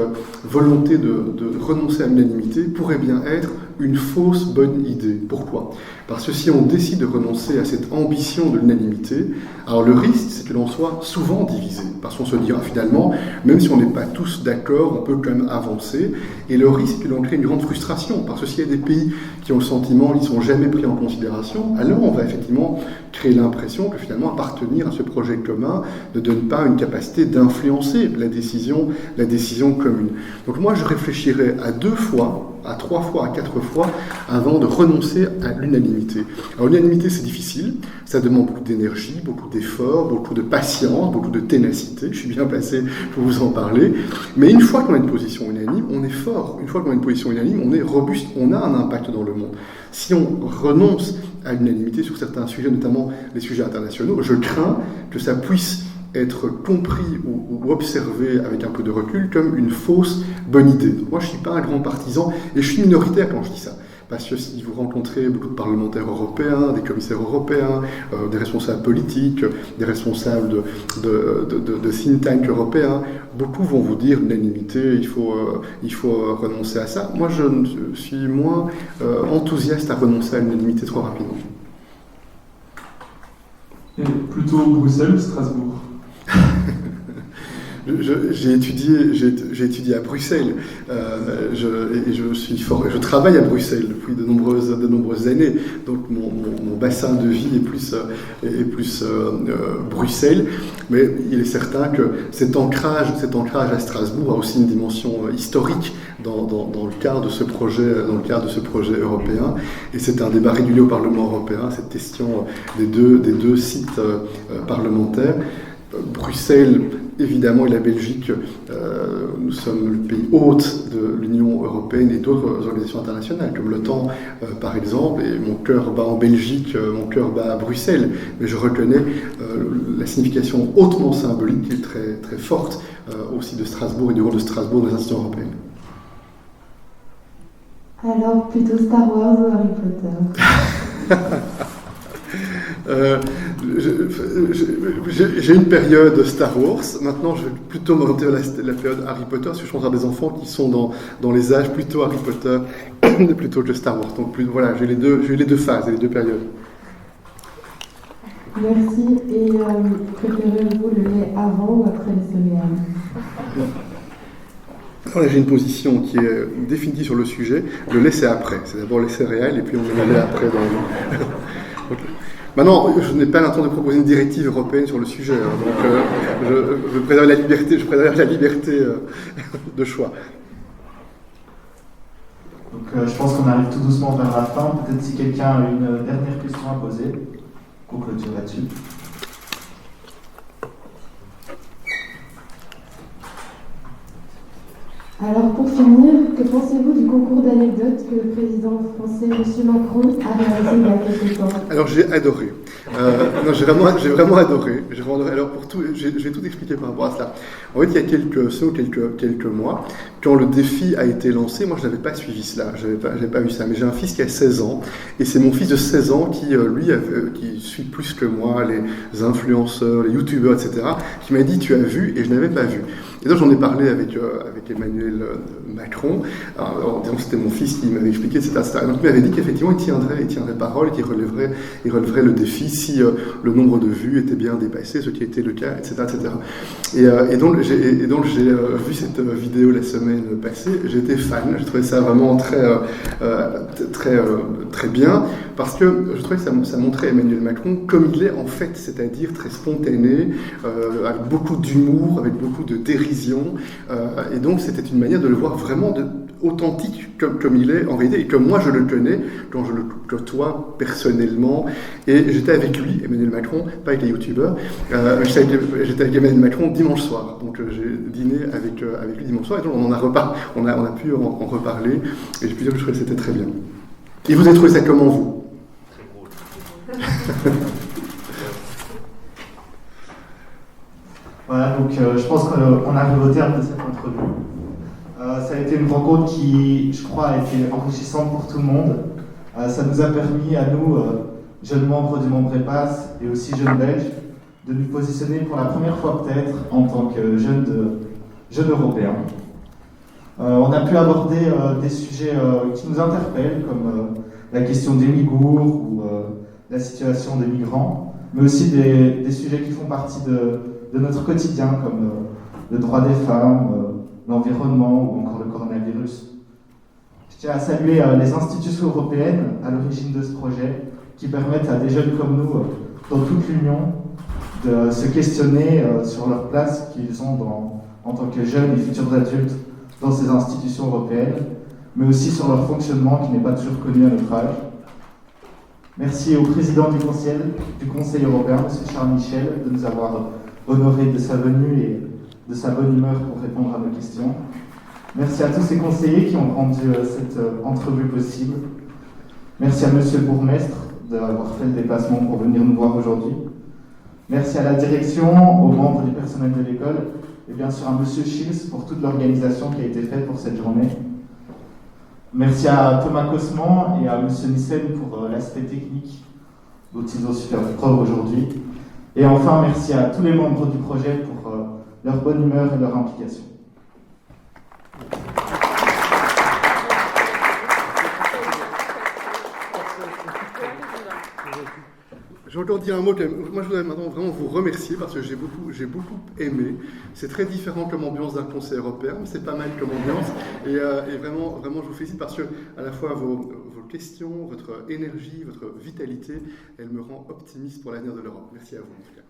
Speaker 1: volonté de renoncer à l'unanimité pourrait bien être une fausse bonne idée. Pourquoi? Parce que si on décide de renoncer à cette ambition de l'unanimité, alors le risque, c'est que l'on soit souvent divisé. Parce qu'on se dira finalement, même si on n'est pas tous d'accord, on peut quand même avancer. Et le risque, c'est que l'on crée une grande frustration. Parce que s'il y a des pays qui ont le sentiment qu'ils ne sont jamais pris en considération, alors on va effectivement créer l'impression que finalement appartenir à ce projet commun ne donne pas une capacité d'influencer la décision commune. Donc moi, je réfléchirais à 2 fois, à 3 fois, à 4 fois, avant de renoncer à l'unanimité. Alors l'unanimité, c'est difficile, ça demande beaucoup d'énergie, beaucoup d'efforts, beaucoup de patience, beaucoup de ténacité, je suis bien placé pour vous en parler, mais une fois qu'on a une position unanime, on est fort. Une fois qu'on a une position unanime, on est robuste, on a un impact dans le monde. Si on renonce à l'unanimité sur certains sujets, notamment les sujets internationaux, je crains que ça puisse être compris ou observé avec un peu de recul comme une fausse bonne idée. Donc moi, je ne suis pas un grand partisan, et je suis minoritaire quand je dis ça. Parce que si vous rencontrez beaucoup de parlementaires européens, des commissaires européens, des responsables politiques, des responsables de think tanks européens, beaucoup vont vous dire l'unanimité, il faut renoncer à ça. Moi, je suis moins enthousiaste à renoncer à l'unanimité trop rapidement.
Speaker 16: Et plutôt Bruxelles ou Strasbourg?
Speaker 1: J'ai étudié à Bruxelles, je travaille à Bruxelles depuis de nombreuses années, donc mon bassin de vie est plus Bruxelles, mais il est certain que cet ancrage à Strasbourg a aussi une dimension historique dans le cadre de ce projet européen, et c'est un débat régulier au Parlement européen, cette question des deux sites parlementaires. Bruxelles évidemment, et la Belgique, nous sommes le pays hôte de l'Union européenne et d'autres organisations internationales, comme l'OTAN, par exemple, et mon cœur bat en Belgique, mon cœur bat à Bruxelles, mais je reconnais la signification hautement symbolique qui est très, très forte aussi de Strasbourg et du rôle de Strasbourg dans les institutions européennes.
Speaker 5: Alors, plutôt Star Wars ou Harry Potter?
Speaker 1: J'ai une période Star Wars. Maintenant, je vais plutôt m'orienter vers la période Harry Potter, parce que je pense avoir des enfants qui sont dans les âges plutôt Harry Potter plutôt que Star Wars. Donc voilà, j'ai les deux phases et les deux périodes.
Speaker 5: Merci. Et préférez-vous le lait avant ou après les céréales?
Speaker 1: Alors là, j'ai une position qui est définitive sur le sujet. Le lait, c'est après. C'est d'abord les céréales et puis on met le lait après dans le... Okay. Maintenant, je n'ai pas l'intention de proposer une directive européenne sur le sujet. Donc, je préserve la liberté, de choix.
Speaker 10: Donc, je pense qu'on arrive tout doucement vers la fin. Peut-être si quelqu'un a une dernière question à poser, qu'on clôture là-dessus.
Speaker 5: Alors pour finir, que pensez-vous du concours d'anecdotes que le président français M. Macron a réalisé il y a quelques temps?
Speaker 1: Alors j'ai adoré. Non, j'ai vraiment adoré. Alors je vais tout expliquer par rapport à cela. En fait, il y a quelques mois, quand le défi a été lancé, moi je n'avais pas suivi cela, je n'avais pas vu ça, mais j'ai un fils qui a 16 ans, et c'est mon fils de 16 ans qui, qui suit plus que moi les influenceurs, les youtubeurs, etc., qui m'a dit « tu as vu ?» et je n'avais pas vu. Et donc j'en ai parlé avec Emmanuel Macron, en disant que c'était mon fils qui m'avait expliqué, etc. Donc il m'avait dit qu'effectivement il tiendrait parole et qu'il relèverait le défi si le nombre de vues était bien dépassé, ce qui a été le cas, etc. Et donc j'ai vu cette vidéo la semaine passée, j'étais fan, je trouvais ça vraiment très bien, parce que je trouvais que ça montrait Emmanuel Macron comme il est en fait, c'est-à-dire très spontané, avec beaucoup d'humour, avec beaucoup de dérision, et donc c'était une manière de le voir vraiment authentique comme il est en réalité, et comme moi je le connais quand je le côtoie personnellement. Et j'étais avec lui, Emmanuel Macron, pas avec les youtubeurs, j'étais avec Emmanuel Macron dimanche soir, donc j'ai dîné avec lui dimanche soir, et donc on a pu en reparler, et je peux dire que je trouvais que c'était très bien. Et vous avez trouvé ça comment, vous?
Speaker 10: Voilà, donc je pense qu'on arrive au terme de cette entrevue. Ça a été une rencontre qui, je crois, a été enrichissante pour tout le monde. Ça nous a permis, à nous, jeunes membres du Membrepas et aussi jeunes Belges, de nous positionner pour la première fois peut-être en tant que jeunes Européens. On a pu aborder des sujets qui nous interpellent, comme la question des Ouïghours ou la situation des migrants, mais aussi des sujets qui font partie de notre quotidien, comme le droit des femmes, l'environnement ou encore le coronavirus. Je tiens à saluer les institutions européennes à l'origine de ce projet, qui permettent à des jeunes comme nous, dans toute l'Union, de se questionner sur leur place qu'ils ont en tant que jeunes et futurs adultes dans ces institutions européennes, mais aussi sur leur fonctionnement qui n'est pas toujours connu à notre âge. Merci au président du Conseil européen, M. Charles Michel, de nous avoir honorés de sa venue et de sa bonne humeur pour répondre à nos questions. Merci à tous ces conseillers qui ont rendu cette entrevue possible. Merci à Monsieur le bourgmestre d'avoir fait le déplacement pour venir nous voir aujourd'hui. Merci à la direction, aux membres du personnel de l'école et bien sûr à Monsieur Schills pour toute l'organisation qui a été faite pour cette journée. Merci à Thomas Cosman et à Monsieur Nissen pour l'aspect technique dont ils ont su faire preuve aujourd'hui. Et enfin, merci à tous les membres du projet pour leur bonne humeur et leur implication.
Speaker 1: Je vais encore dire un mot. Moi, je voudrais maintenant vraiment vous remercier parce que j'ai beaucoup aimé. C'est très différent comme ambiance d'un conseil européen, mais c'est pas mal comme ambiance. Et vraiment, je vous félicite parce que à la fois vos questions, votre énergie, votre vitalité, elle me rend optimiste pour l'avenir de l'Europe. Merci à vous en tout cas.